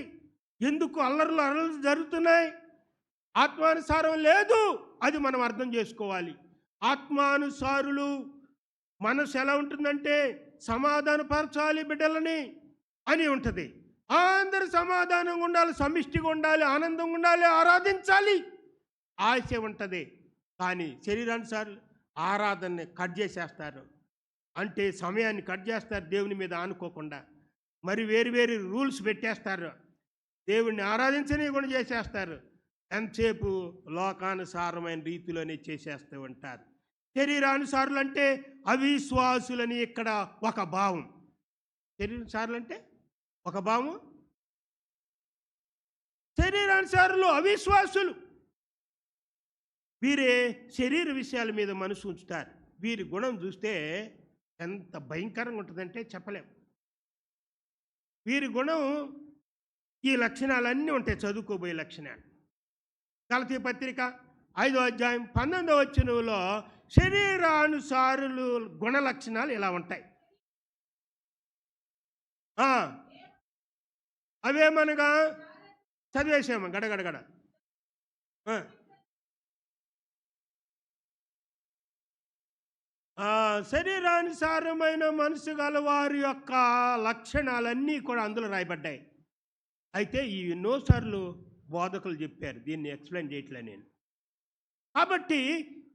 ఎందుకు అల్లర్లు జరుగుతున్నాయి? ఆత్మానుసారం లేదు. అది మనం అర్థం చేసుకోవాలి. ఆత్మానుసారులు మనసు ఎలా ఉంటుందంటే సమాధానపరచాలి బిడ్డలని అని ఉంటుంది. అందరూ సమాధానంగా ఉండాలి, సమిష్టిగా ఉండాలి, ఆనందంగా ఉండాలి, ఆరాధించాలి ఆశ ఉంటుంది. కానీ శరీరానుసారులు ఆరాధనని కట్ చేసేస్తారు. అంటే సమయాన్ని కట్ చేస్తారు దేవుని మీద ఆనుకోకుండా. మరి వేరు రూల్స్ పెట్టేస్తారు. దేవుణ్ణి ఆరాధించని కూడా చేసేస్తారు. ఎంతసేపు లోకానుసారమైన రీతిలోనే చేసేస్తూ ఉంటారు. శరీరానుసారులు అంటే అవిశ్వాసులని ఇక్కడ ఒక భావం. శరీరానుసారులు అంటే ఒక భావం. శరీరానుసారులు అవిశ్వాసులు. వీరే శరీర విషయాల మీద మనసు ఉంచుతారు. వీరి గుణం చూస్తే ఎంత భయంకరంగా ఉంటుందంటే చెప్పలేం. వీరి గుణం ఈ లక్షణాలన్నీ ఉంటాయి, చదువుకోబోయే లక్షణాలు. గలతీ పత్రిక 5వ అధ్యాయం 19వ వచనంలో శరీరానుసారులు గుణ లక్షణాలు ఇలా ఉంటాయి. అవేమనగా చదివేసాము గడగడగడ. శరీరానుసారమైన మనసు గల వారి యొక్క లక్షణాలన్నీ కూడా అందులో రాయబడ్డాయి. అయితే ఈ ఎన్నోసార్లు బోధకులు చెప్పారు, దీన్ని ఎక్స్ప్లెయిన్ చేయట్లే నేను. కాబట్టి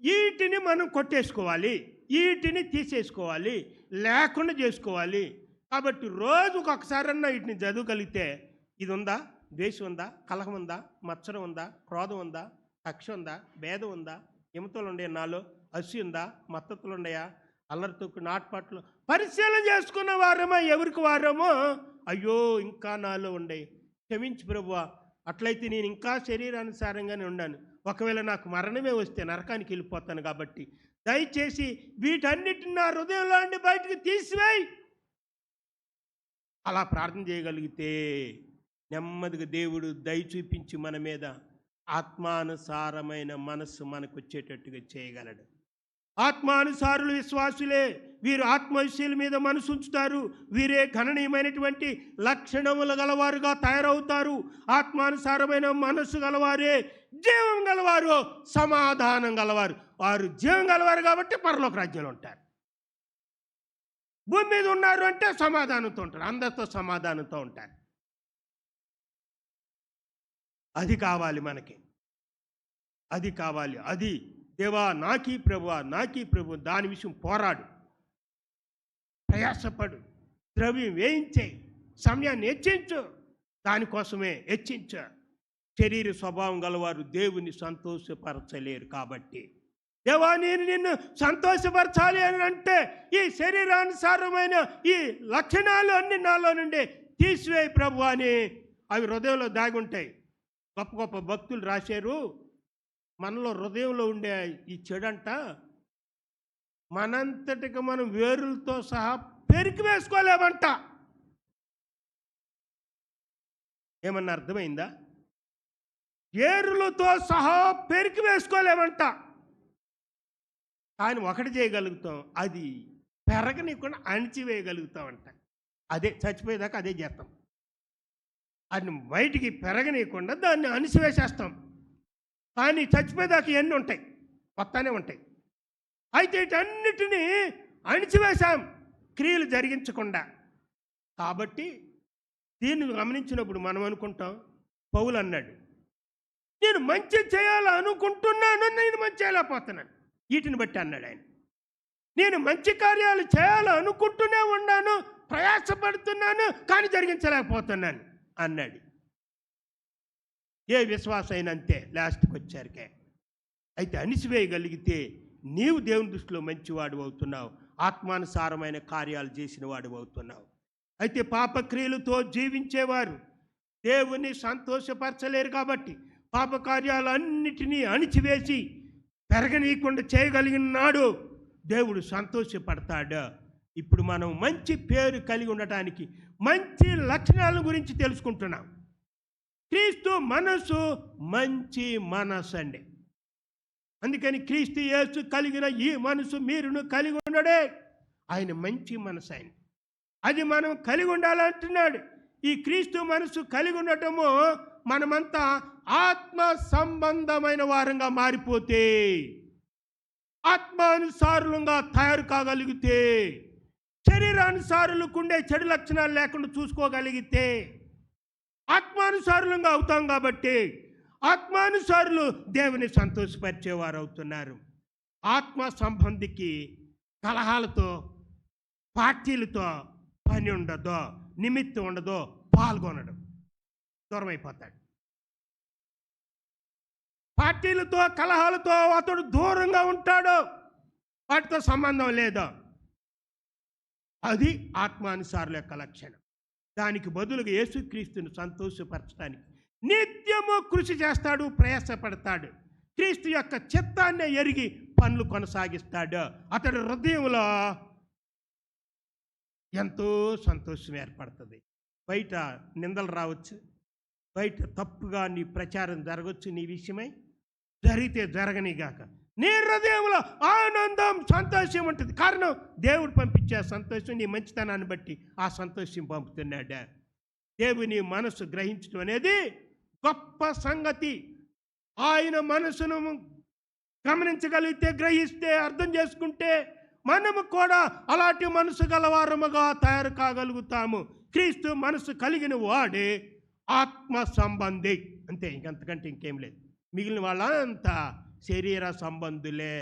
వీటిని మనం కొట్టేసుకోవాలి, వీటిని తీసేసుకోవాలి, లేకుండా చేసుకోవాలి. కాబట్టి రోజుకు ఒకసారన్నా వీటిని చదవగలిగితే ఇది ఉందా, ద్వేషం ఉందా, కలహం ఉందా, మత్సరం ఉందా, క్రోధం ఉందా, కక్ష ఉందా, భేదం ఉందా, ఎముతలు ఉండే నాలో అసి ఉందా, మత్తతులు ఉన్నాయా, అల్లరితోకు నాటుపాట్లు పరిశీలన చేసుకున్న వారమో ఎవరికి వారమో అయ్యో ఇంకా నాలో ఉండే, క్షమించి ప్రభువా, అట్లయితే నేను ఇంకా శరీరానుసారంగానే ఉన్నాను, ఒకవేళ నాకు మరణమే వస్తే నరకానికి వెళ్ళిపోతాను, కాబట్టి దయచేసి వీటన్నిటిని నా హృదయంలో నుండి బయటకు తీసివేయి. అలా ప్రార్థన చేయగలిగితే నెమ్మదిగా దేవుడు దయ చూపించి మన మీద ఆత్మానుసారమైన మనస్సు మనకు వచ్చేటట్టుగా చేయగలడు. ఆత్మానుసారులు విశ్వాసులే, వీరు ఆత్మవిషయాల మీద మనసు ఉంచుతారు. వీరే గణనీయమైనటువంటి లక్షణములు గలవారుగా తయారవుతారు. ఆత్మానుసారమైన మనస్సు గలవారే జీవం గలవారు, సమాధానం గలవారు. వారు జీవం గలవారు కాబట్టి పరలోక రాజ్యంలో ఉంటారు. భూమి మీద ఉన్నారు అంటే సమాధానంతో ఉంటారు, అందరితో సమాధానంతో ఉంటారు. అది కావాలి మనకి, అది కావాలి. అది దేవా నాకీ ప్రభువా, నాకీ ప్రభు, దాని విషయం పోరాడు, ప్రయాసపడు, ద్రవ్యం వేయించే, సమయాన్ని హెచ్చించు, దానికోసమే హెచ్చించు. శరీర స్వభావం గలవారు దేవుని సంతోషపరచలేరు. కాబట్టి దేవా నేను నిన్ను సంతోషపరచాలి అని అంటే ఈ శరీరానుసారమైన ఈ లక్షణాలు అన్ని నాలో నుండి తీసివేయి ప్రభు అని అవి హృదయంలో దాగి ఉంటాయి. గొప్ప గొప్ప భక్తులు రాశారు, మనలో హృదయంలో ఉండే ఈ చెడంట మనంతటికి మనం వేరులతో సహా పెరికి వేసుకోలేమంట. ఏమన్నా అర్థమైందా? ఏరులతో సహా పెరికి వేసుకోలేమంట. కానీ ఒకటి చేయగలుగుతాం, అది పెరగనీయకుండా అణిచివేయగలుగుతామంట. అదే చచ్చిపోయేదాకా అదే చేస్తాం. అది బయటికి పెరగనీయకుండా దాన్ని అణిచివేసేస్తాం. కానీ చచ్చిపోయేదాకా ఎన్ని ఉంటాయి, వస్తానే ఉంటాయి. అయితే వీటన్నిటినీ అణిచివేశాం క్రియలు జరిగించకుండా. కాబట్టి దీన్ని గమనించినప్పుడు మనం అనుకుంటాం, పౌలు అన్నాడు, నేను మంచి చేయాలనుకుంటున్నాను, నేను మంచి చేయలేకపోతున్నాను. వీటిని బట్టి అన్నాడు ఆయన, నేను మంచి కార్యాలు చేయాలనుకుంటూనే ఉన్నాను, ప్రయాసపడుతున్నాను, కానీ జరిగించలేకపోతున్నాను అన్నాడు. ఏ విశ్వాసం అయినా అంతే, లాస్ట్కి వచ్చారికే. అయితే అణిసివేయగలిగితే నీవు దేవుని దృష్టిలో మంచివాడు అవుతున్నావు, ఆత్మానుసారమైన కార్యాలు చేసిన వాడు అవుతున్నావు. అయితే పాపక్రియలతో జీవించేవారు దేవుని సంతోషపరచలేరు. కాబట్టి పాపకార్యాలన్నిటినీ అణిచివేసి పెరగనీయకుండా చేయగలిగిన నాడు దేవుడు సంతోషపడతాడు. ఇప్పుడు మనం మంచి పేరు కలిగి ఉండటానికి మంచి లక్షణాల గురించి తెలుసుకుంటున్నాం. క్రీస్తు మనసు మంచి మనసు అండి. అందుకని క్రీస్తు యేసు కలిగిన ఈ మనసు మీరును కలిగి ఉండడే. ఆయన మంచి మనసు ఆయన, అది మనం కలిగి ఉండాలంటున్నాడు. ఈ క్రీస్తు మనసు కలిగి ఉండటము మనమంతా ఆత్మ సంబంధమైన వారంగా మారిపోతే, ఆత్మానుసారులంగా తయారు కాగలిగితే, శరీరానుసారులకు ఉండే చెడు లక్షణాలు లేకుండా చూసుకోగలిగితే ఆత్మానుసారులంగా అవుతాం. కాబట్టి ఆత్మానుసారులు దేవుని సంతోషపరిచేవారు అవుతున్నారు. ఆత్మ సంబంధికి కలహాలతో, పార్టీలతో పని ఉండదో, నిమిత్తం ఉండదో, పాల్గొనడం దూరం అయిపోతాడు. పార్టీలతో, కలహాలతో అతడు దూరంగా ఉంటాడు, వాటితో సంబంధం లేదు. అది ఆత్మానుసారుల యొక్క లక్షణం. దానికి బదులుగా యేసుక్రీస్తుని సంతోషపరచడానికి నిత్యము కృషి చేస్తాడు, ప్రయాసపడతాడు. క్రీస్తు యొక్క చిత్తాన్ని ఎరిగి పనులు కొనసాగిస్తాడు. అతడి హృదయంలో ఎంతో సంతోషం ఏర్పడుతుంది. బయట నిందలు రావచ్చు, బయట తప్పుగా నీ ప్రచారం జరగవచ్చు, నీ విషయమై జరిగితే జరగనిగాక నీ హృదయంలో ఆనందం, సంతోషం ఉంటుంది. కారణం దేవుడు పంపించే సంతోషం, నీ మంచితనాన్ని బట్టి ఆ సంతోషం పంపుతున్నాడు. దేవుని మనసు గ్రహించడం అనేది గొప్ప సంగతి. ఆయన మనసును గమనించగలిగితే, గ్రహిస్తే, అర్థం చేసుకుంటే మనము కూడా అలాంటి మనసు గలవారముగా తయారు కాగలుగుతాము. క్రీస్తు మనసు కలిగిన వాడే ఆత్మ సంబంధి, అంతే, ఇంకంతకంటే ఇంకేం లేదు. మిగిలిన వాళ్ళంతా శరీర సంబంధులే.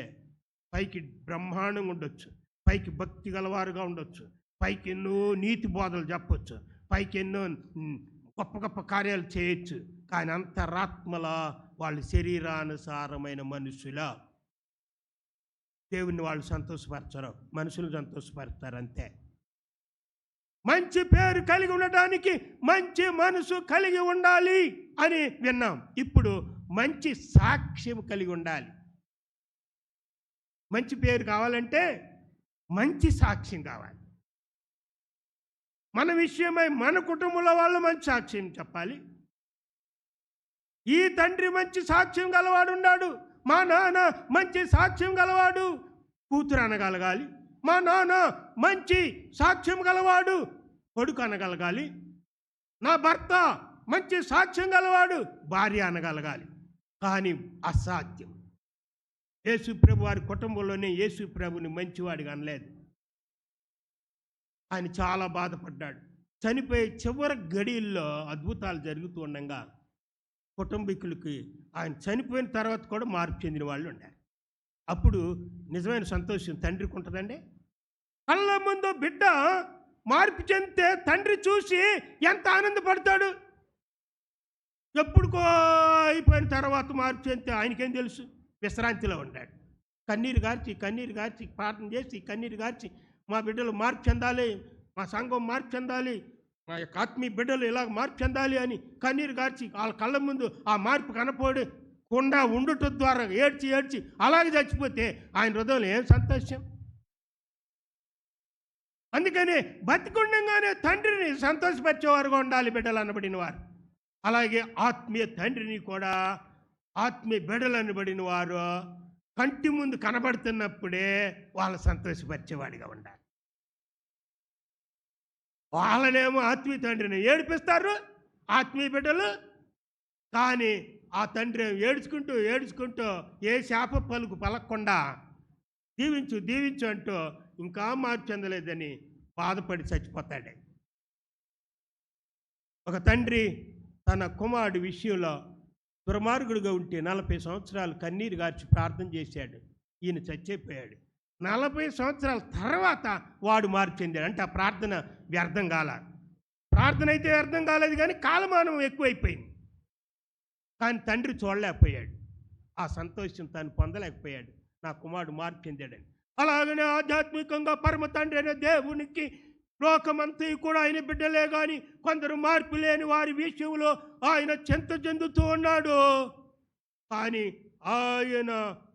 పైకి బ్రహ్మాండంగా ఉండొచ్చు, పైకి భక్తి గలవారుగా ఉండొచ్చు, పైకి ఎన్నో నీతి బోధలు చెప్పొచ్చు, పైకి ఎన్నో గొప్ప గొప్ప కార్యాలు చేయొచ్చు, కానీ అంతరాత్మల వాళ్ళు శరీరానుసారమైన మనుషుల. దేవుని వాళ్ళు సంతోషపరచరు, మనుషులు సంతోషపరుస్తారు, అంతే. మంచి పేరు కలిగి ఉండటానికి మంచి మనసు కలిగి ఉండాలి అని విన్నాం. ఇప్పుడు మంచి సాక్ష్యం కలిగి ఉండాలి. మంచి పేరు కావాలంటే మంచి సాక్ష్యం కావాలి. మన విషయమై మన కుటుంబంలో వాళ్ళు మంచి సాక్ష్యం చెప్పాలి. ఈ తండ్రి మంచి సాక్ష్యం గలవాడు ఉన్నాడు, మా నాన్న మంచి సాక్ష్యం గలవాడు, కూతురు అనగలగాలి. మా నాన్న మంచి సాక్ష్యం గలవాడు, కొడుకు అనగలగాలి. నా భర్త మంచి సాక్ష్యం గలవాడు, భార్య అనగలగాలి. కానీ అసాధ్యం. యేసు ప్రభు వారి కుటుంబంలోనే యేసు ప్రభుని మంచివాడిగా అనలేదు. ఆయన చాలా బాధపడ్డాడు. చనిపోయే చివరి గడియల్లో అద్భుతాలు జరుగుతూ ఉండగా కుటుంబీకులకి ఆయన చనిపోయిన తర్వాత కూడా మార్పు చెందిన వాళ్ళు ఉన్నారు. అప్పుడు నిజమైన సంతోషం తండ్రికి ఉంటుందండి. కళ్ళ ముందు బిడ్డ మార్పు చెందితే తండ్రి చూసి ఎంత ఆనందపడతాడు. ఎప్పుడుకో అయిపోయిన తర్వాత మార్పు చెందితే ఆయనకేం తెలుసు, విశ్రాంతిలో ఉంటాడు. కన్నీరు గార్చి ప్రార్థన చేసి కన్నీరు గార్చి మా బిడ్డలు మార్పు చెందాలి, మా సంఘం మార్పు చెందాలి, మా యొక్క ఆత్మీయ బిడ్డలు ఇలా మార్పు చెందాలి అని కన్నీరు గార్చి వాళ్ళ కళ్ళ ముందు ఆ మార్పు కనపోడు కుండా ఉండటం ద్వారా ఏడ్చి ఏడ్చి అలాగే చచ్చిపోతే ఆయన హృదయంలో ఏం సంతోషం? అందుకని బతికుండగానే తండ్రిని సంతోషపరిచేవారుగా ఉండాలి బిడ్డలు అనబడిన వారు. అలాగే ఆత్మీయ తండ్రిని కూడా ఆత్మీయ బిడ్డలు అనబడిన వారు కంటి ముందు కనబడుతున్నప్పుడే వాళ్ళ సంతోషపరిచేవాడిగా ఉండాలి. వాళ్ళనేమో ఆత్మీయ తండ్రిని ఏడిపిస్తారు ఆత్మీయ బిడ్డలు, కానీ ఆ తండ్రి ఏడ్చుకుంటూ ఏడ్చుకుంటూ ఏ శాప పలుకు పలకకుండా దీవించు దీవించు అంటూ ఇంకా మార్పు చెందలేదని బాధపడి చచ్చిపోతాడు. ఒక తండ్రి తన కుమారుడి విషయంలో దుర్మార్గుడిగా ఉంటే 40 సంవత్సరాలు కన్నీరు గార్చి ప్రార్థన చేశాడు. ఈయన చచ్చిపోయాడు. 40 సంవత్సరాల తర్వాత వాడు మార్పు చెందాడు. అంటే ఆ ప్రార్థన వ్యర్థం కాల. ప్రార్థన అయితే వ్యర్థం కాలేదు, కానీ కాలమానం ఎక్కువైపోయింది. కానీ తండ్రి చూడలేకపోయాడు, ఆ సంతోషం తాను పొందలేకపోయాడు. నా కుమారుడు మార్పు చెందాడని. అలాగనే ఆధ్యాత్మికంగా పరమ తండ్రి అనే దేవునికి లోకమంతా కూడా ఆయన బిడ్డలే కానీ కొందరు మార్పు లేని వారి విషయంలో ఆయన చింత చెందుతూ ఉన్నాడు. కానీ ఆయన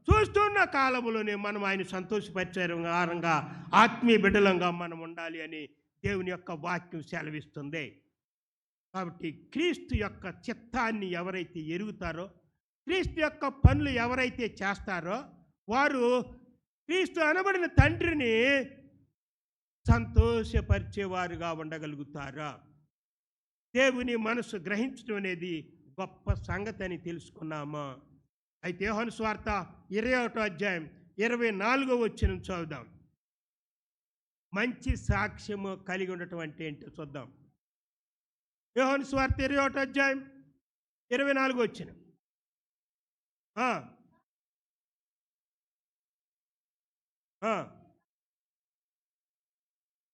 చూస్తున్న కాలంలోనే మనం ఆయన సంతోషపరిచేరంగా ఆత్మీయ బిడ్డలంగా మనం ఉండాలి అని దేవుని యొక్క వాక్యం సెలవిస్తుంది. కాబట్టి క్రీస్తు యొక్క చిత్తాన్ని ఎవరైతే ఎరుగుతారో, క్రీస్తు యొక్క పనులు ఎవరైతే చేస్తారో వారు క్రీస్తు అనబడిన తండ్రిని సంతోషపరిచేవారుగా ఉండగలుగుతారా? దేవుని మనసు గ్రహించడం అనేది గొప్ప సంగతి అని తెలుసుకున్నామా? అయితే యోహాను సువార్త 21వ అధ్యాయం 24వ వచనం చదువుదాం. మంచి సాక్ష్యము కలిగి ఉండటం అంటే ఏంటో చూద్దాం. యోహాను సువార్త 21వ అధ్యాయం 24వ వచనం.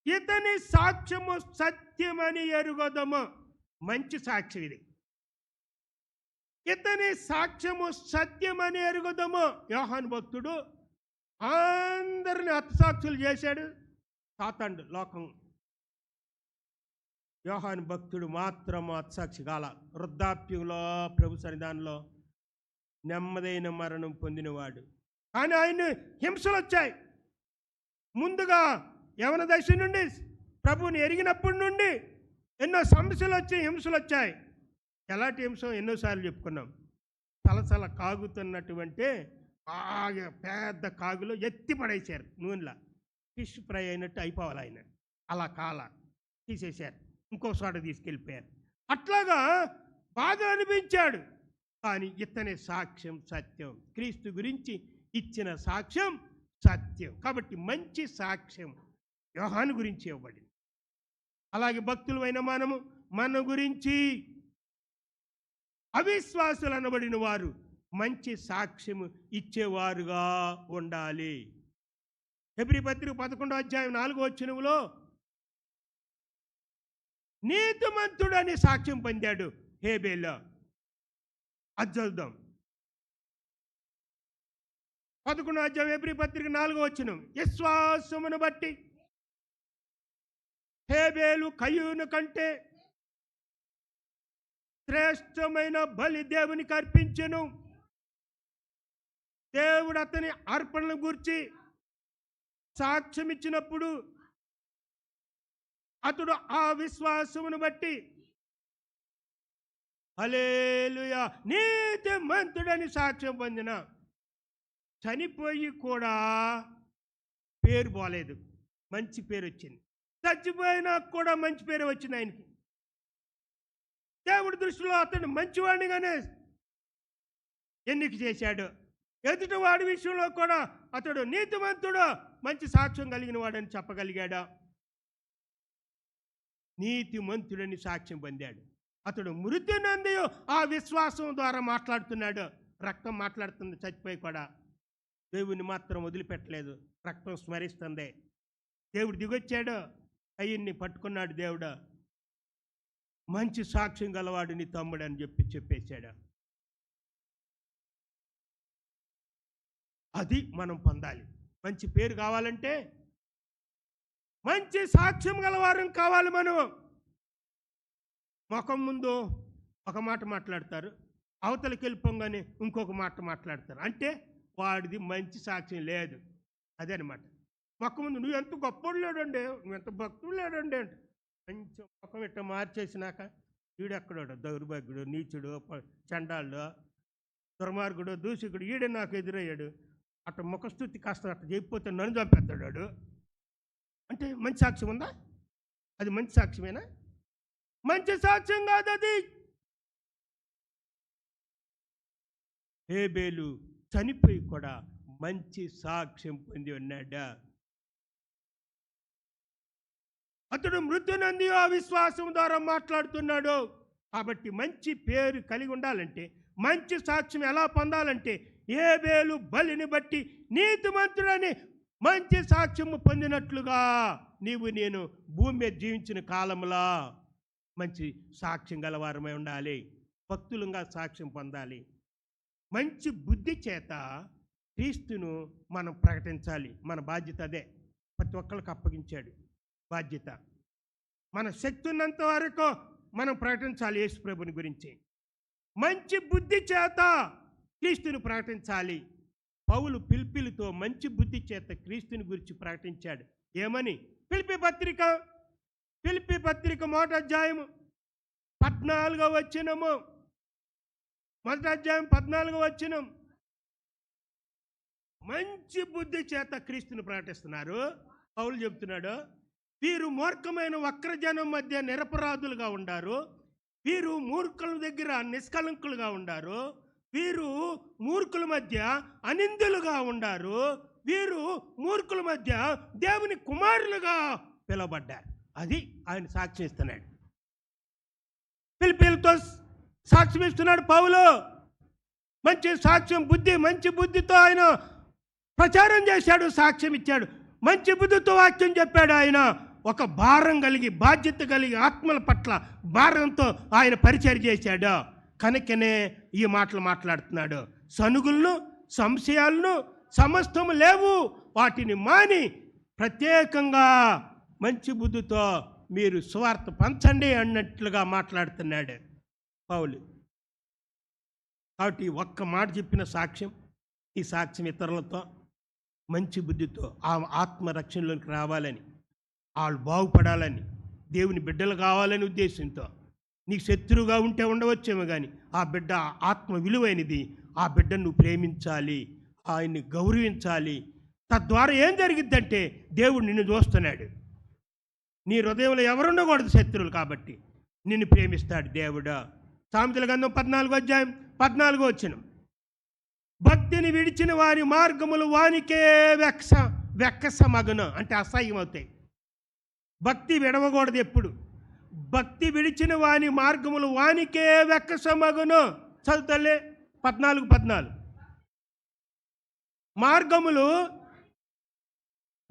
ఇతని సాక్ష్యము సత్యమని ఎరుగదము. మంచి సాక్ష్యం ఇది. ఇతని సాక్ష్యము సత్యమని ఎరుగదము. యోహాను భక్తుడు అందరిని హతసాక్షులు చేశాడు సాతానుడు లోకం. యోహాను భక్తుడు మాత్రం హతసాక్షి కాల. వృద్ధాప్యంలో ప్రభు సన్నిధానంలో నెమ్మదైన మరణం పొందినవాడు. కానీ ఆయన హింసలు వచ్చాయి. ముందుగా యవన దశ నుండి ప్రభువుని ఎరిగినప్పటి నుండి ఎన్నో సమస్యలు వచ్చాయి, హింసలు వచ్చాయి. ఎలాంటి హింస ఎన్నోసార్లు చెప్పుకున్నాం. సలసల కాగుతున్నటువంటి బాగా పెద్ద కాగులో ఎత్తి పడేశారు నూనెలా. ఫిష్ ఫ్రై అయినట్టు అయిపోవాలి ఆయన. అలా కాల తీసేశారు, ఇంకో చోట తీసుకెళ్ళిపోయారు. అట్లాగా బాధ అనిపించాడు. కానీ ఇతని సాక్ష్యం సత్యం. క్రీస్తు గురించి ఇచ్చిన సాక్ష్యం సత్యం. కాబట్టి మంచి సాక్ష్యం యోహాను గురించి ఇవ్వబడింది. అలాగే భక్తులమైన మనము మన గురించి అవిశ్వాసులు అనబడిన వారు మంచి సాక్ష్యము ఇచ్చేవారుగా ఉండాలి. హెబ్రీ పత్రిక 11వ అధ్యాయం 4వ వచనంలో నీతిమంతుడు అని సాక్ష్యం పొందాడు హేబేలు. అది చదువుదాం. 11వ అధ్యాయం హెబ్రీ పత్రిక 4వ వచనం. విశ్వాసమును బట్టి హేబేలు కయ్యూను కంటే శ్రేష్టమైన బలి దేవునికి అర్పించెను. దేవుడు అతని అర్పణను గూర్చి సాక్ష్యం ఇచ్చినప్పుడు అతడు ఆ విశ్వాసమును బట్టి హల్లెలూయా నీతిమంతుడని సాక్ష్యం పొందిన. చనిపోయి కూడా పేరు పోలేదు, మంచి పేరు వచ్చింది. చచ్చిపోయినా కూడా మంచి పేరు వచ్చింది ఆయనకి. దేవుడి దృష్టిలో అతను మంచివాడిగానే ఎన్నిక చేశాడు. ఎదుటి వాడి విషయంలో కూడా అతడు నీతిమంతుడు, మంచి సాక్ష్యం కలిగిన వాడని చెప్పగలిగాడు. నీతిమంతుడని సాక్ష్యం పొందాడు. అతడు మృతి నంది ఆ విశ్వాసం ద్వారా మాట్లాడుతున్నాడు. రక్తం మాట్లాడుతుంది, చచ్చిపోయి కూడా దేవుని మాత్రం వదిలిపెట్టలేదు. రక్తం స్మరిస్తుంది. దేవుడు దిగొచ్చాడు, అయ్యన్ని పట్టుకున్నాడు. దేవుడు మంచి సాక్ష్యం గలవాడు నీ తమ్ముడు అని చెప్పేశాడు. అది మనం పొందాలి. మంచి పేరు కావాలంటే మంచి సాక్ష్యం గలవారం కావాలి. మనం ముఖం ముందు ఒక మాట మాట్లాడతారు, అవతలకి వెళ్ళిపోగానే ఇంకొక మాట మాట్లాడతారు. అంటే వాడిది మంచి సాక్ష్యం లేదు. అదే అనమాట. మొక్క ముందు నువ్వు ఎంత గొప్పడు లేడండి, నువ్వు ఎంత భక్తుడు లేడండి అంటే కొంచెం ముఖం ఇట్ట మార్చేసినాక ఈడెక్కడోడు దౌర్భాగ్యుడు, నీచుడు, చండాళ్ళు, దుర్మార్గుడు, దూషకుడు ఈడే నాకు ఎదురయ్యాడు, అట్ట ముఖస్థుతి కాస్త అట్ట చెప్పిపోతే నన్ను చంపేస్తాడు అంటే మంచి సాక్ష్యం ఉందా? అది మంచి సాక్ష్యమేనా? మంచి సాక్ష్యం కాదు అది. హేబేలు చనిపోయి కూడా మంచి సాక్ష్యం పొంది ఉన్నాడా? అతడు మృతి నంది ఆ విశ్వాసం ద్వారా మాట్లాడుతున్నాడు. కాబట్టి మంచి పేరు కలిగి ఉండాలంటే, మంచి సాక్ష్యం ఎలా పొందాలంటే, హేబేలు బలిని బట్టి నీతిమంతుడని మంచి సాక్ష్యము పొందినట్లుగా నీవు నేను భూమి మీద జీవించిన కాలంలో మంచి సాక్ష్యం గలవారమై ఉండాలి. భక్తులుగా సాక్ష్యం పొందాలి. మంచి బుద్ధి చేత క్రీస్తును మనం ప్రకటించాలి. మన బాధ్యత అదే. ప్రతి ఒక్కరికి అప్పగించాడు బాధ్యత. మన శక్తి ఉన్నంత వరకు మనం ప్రకటించాలి యేసు ప్రభుని గురించి. మంచి బుద్ధి చేత క్రీస్తుని ప్రకటించాలి. పౌలు ఫిలిప్పీలతో మంచి బుద్ధి చేత క్రీస్తుని గురించి ప్రకటించాడు. ఏమని? ఫిలిప్పీ పత్రిక 1వ అధ్యాయము 14వ వచనము. 1వ అధ్యాయం 14వ వచనం. మంచి బుద్ధి చేత క్రీస్తుని ప్రకటిస్తున్నారు. పౌలు చెప్తున్నాడు, వీరు మూర్ఖమైన వక్రజనం మధ్య నిరపరాధులుగా ఉండారు, వీరు మూర్ఖుల దగ్గర నిష్కలంకులుగా ఉండారు, వీరు మూర్ఖుల మధ్య అనిందులుగా ఉండారు, వీరు మూర్ఖుల మధ్య దేవుని కుమారులుగా పిలువబడ్డారు. అది ఆయన సాక్ష్యం ఇస్తున్నాడు. ఫిలిప్పీలతో సాక్ష్యం ఇస్తున్నాడు పౌలు. మంచి సాక్ష్యం మంచి బుద్ధితో ఆయన ప్రచారం చేశాడు, సాక్ష్యం ఇచ్చాడు. మంచి బుద్ధితో వాక్యం చెప్పాడు. ఆయన ఒక భారం కలిగి, బాధ్యత కలిగి, ఆత్మల పట్ల భారంతో ఆయన పరిచయం చేశాడు. కనుకనే ఈ మాటలు మాట్లాడుతున్నాడు. సనుగులను, సంశయాలను సమస్తము లేవు, వాటిని మాని ప్రత్యేకంగా మంచి బుద్ధితో మీరు సువార్త పంచండి అన్నట్లుగా మాట్లాడుతున్నాడు పౌలు. కాబట్టి ఒక్క మాట చెప్పిన సాక్ష్యం, ఈ సాక్ష్యం ఇతరులతో మంచి బుద్ధితో ఆ ఆత్మరక్షణలోకి రావాలని, వాళ్ళు బాగుపడాలని, దేవుని బిడ్డలు కావాలని ఉద్దేశంతో. నీకు శత్రువుగా ఉంటే ఉండవచ్చేమో కానీ ఆ బిడ్డ ఆత్మ విలువైనది. ఆ బిడ్డను నువ్వు ప్రేమించాలి, ఆయన్ని గౌరవించాలి. తద్వారా ఏం జరిగిద్దంటే దేవుడు నిన్ను చూస్తున్నాడు. నీ హృదయంలో ఎవరుండకూడదు శత్రువులు, కాబట్టి నిన్ను ప్రేమిస్తాడు దేవుడు. సామెతల గ్రంథం 14వ అధ్యాయం 14వ వచనం. భక్తిని విడిచిన వారి మార్గములు వానికే వెక్కసమగును అంటే అసహ్యం అవుతాయి. భక్తి విడవకూడదు ఎప్పుడు. భక్తి విడిచిన వాని మార్గములు వానికే వెక్కసమగును. చదువుతలే 14 మార్గములు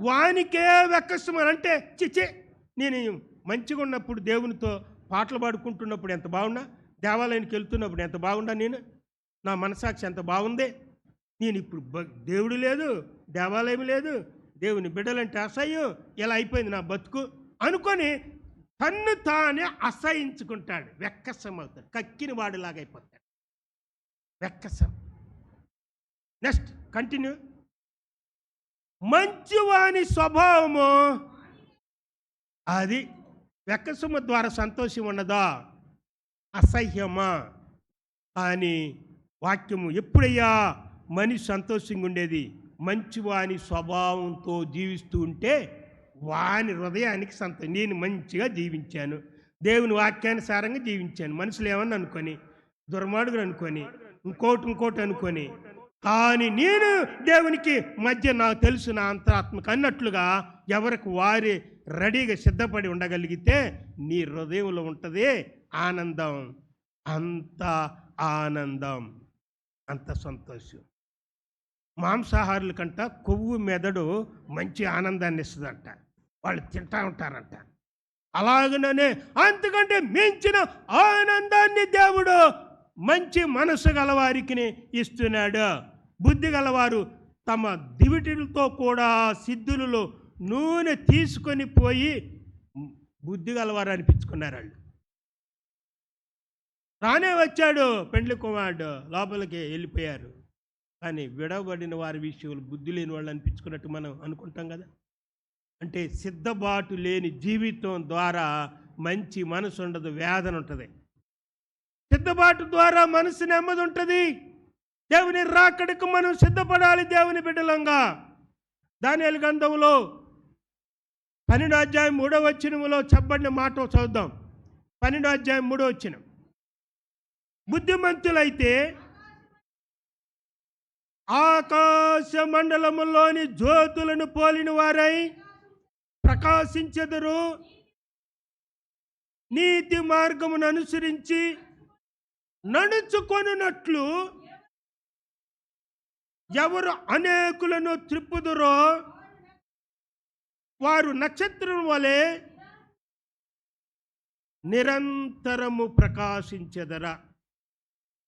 వానికే వెక్కసమని అంటే చిచ్చే, నేను మంచిగా ఉన్నప్పుడు దేవునితో పాటలు పాడుకుంటున్నప్పుడు ఎంత బాగున్నా, దేవాలయానికి వెళ్తున్నప్పుడు ఎంత బాగున్నా, నేను నా మనసాక్షి ఎంత బాగుంది. నేను ఇప్పుడు దేవుడు లేదు, దేవాలయం లేదు, దేవుని బిడ్డలంటే అసహ్యం, ఇలా అయిపోయింది నా బతుకు అనుకొని తన్ను తానే అసహించుకుంటాడు. వెక్కసం అవుతాడు, కక్కిన వాడిలాగా అయిపోతాడు. వెక్కసం. Next continue. మంచివాని స్వభావము అది. వెక్కసము ద్వారా సంతోషం ఉన్నదా, అసహ్యమా అని వాక్యము. ఎప్పుడయ్యా మనిషి సంతోషంగా ఉండేది? మంచివాని స్వభావంతో జీవిస్తూ ఉంటే వాని హృదయానికి సంతోషం. నేను మంచిగా జీవించాను, దేవుని వాక్యానుసారంగా జీవించాను, మనుషులు ఏమన్నా అనుకొని, దుర్మార్గులు అనుకొని, ఇంకోటి అనుకొని, కానీ నేను దేవునికి మధ్య నాకు తెలుసు నా అంతరాత్మకు అన్నట్లుగా ఎవరికి వారి రెడీగా సిద్ధపడి ఉండగలిగితే నీ హృదయంలో ఉంటుంది ఆనందం. అంత ఆనందం, అంత సంతోషం. మాంసాహారుల కంట కొవ్వు మెదడు మంచి ఆనందాన్ని ఇస్తుందంట, వాళ్ళు తింటా ఉంటారంట. అలాగనే అంతకంటే మించిన ఆనందాన్ని దేవుడు మంచి మనసు గలవారికి ఇస్తున్నాడు. బుద్ధి గలవారు తమ దివిటీలతో కూడా సిద్ధులలో నూనె తీసుకొని పోయి బుద్ధి గలవారు అనిపించుకున్నారు వాళ్ళు. రానే వచ్చాడు పెండ్లి కుమారుడు, లోపలికి వెళ్ళిపోయారు. కానీ విడవబడిన వారి విషయంలో బుద్ధి లేని వాళ్ళు అనిపించుకున్నట్టు మనం అనుకుంటాం కదా. అంటే సిద్ధబాటు లేని జీవితం ద్వారా మంచి మనసు ఉండదు, వేదన ఉంటుంది. సిద్ధబాటు ద్వారా మనసు నెమ్మది ఉంటుంది. దేవుని రాకడకు మనం సిద్ధపడాలి దేవుని బిడ్డలంగా. దానియేలు గ్రంథంలో 12వ అధ్యాయం 3వ వచనములో చెప్పబడిన మాట చదువుదాం. 12వ అధ్యాయం 3వ వచనం. బుద్ధిమంతులైతే ఆకాశ మండలములోని జ్యోతులను పోలిన వారై ప్రకాశించెదరు. నీతి మార్గమును అనుసరించి నడుచుకొనున్నట్లు ఎవరు అనేకులను త్రిప్పుదురో వారు నక్షత్రం వలె నిరంతరము ప్రకాశించెదరా.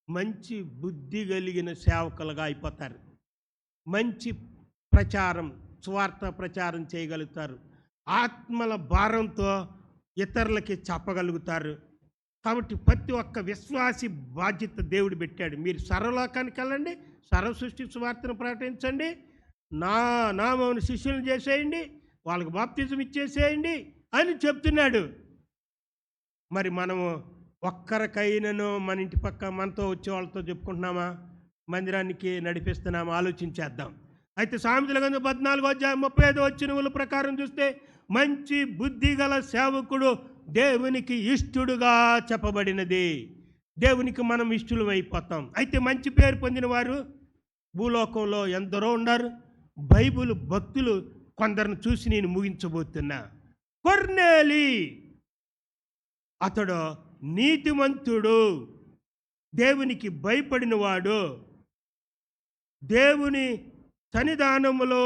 మంచి బుద్ధి కలిగిన సేవకులుగా అయిపోతారు. మంచి ప్రచారం, స్వార్థ ప్రచారం చేయగలుగుతారు. ఆత్మల భారంతో ఇతరులకి చెప్పగలుగుతారు. కాబట్టి ప్రతి ఒక్క విశ్వాసి బాధ్యత దేవుడు పెట్టాడు. మీరు సర్వలోకానికి వెళ్ళండి, సర్వ సృష్టి సువార్తను ప్రకటించండి, నా నామమును శిష్యులను చేసేయండి, వాళ్ళకి బాప్తిజం ఇచ్చేసేయండి అని చెప్తున్నాడు. మరి మనము ఒక్కరికైనాను మన ఇంటి పక్క మనతో వచ్చే వాళ్ళతో చెప్పుకుంటున్నామా, మందిరానికి నడిపిస్తున్నామా? ఆలోచించేద్దాం. అయితే సామెతల గ్రంథం 14వ అధ్యాయం 35వ వచనముల ప్రకారం చూస్తే మంచి బుద్ధి గల సేవకుడు దేవునికి ఇష్టడుగా చెప్పబడినది. దేవునికి మనం ఇష్టలం అయిపోతాం. అయితే మంచి పేరు పొందిన వారు భూలోకంలో ఎందరో ఉన్నారు. బైబిల్ భక్తులు కొందరిని చూసి నేను ముగించబోతున్నా. కొర్నేలి, అతడు నీతిమంతుడు, దేవునికి భయపడినవాడు, దేవుని సన్నిధానములో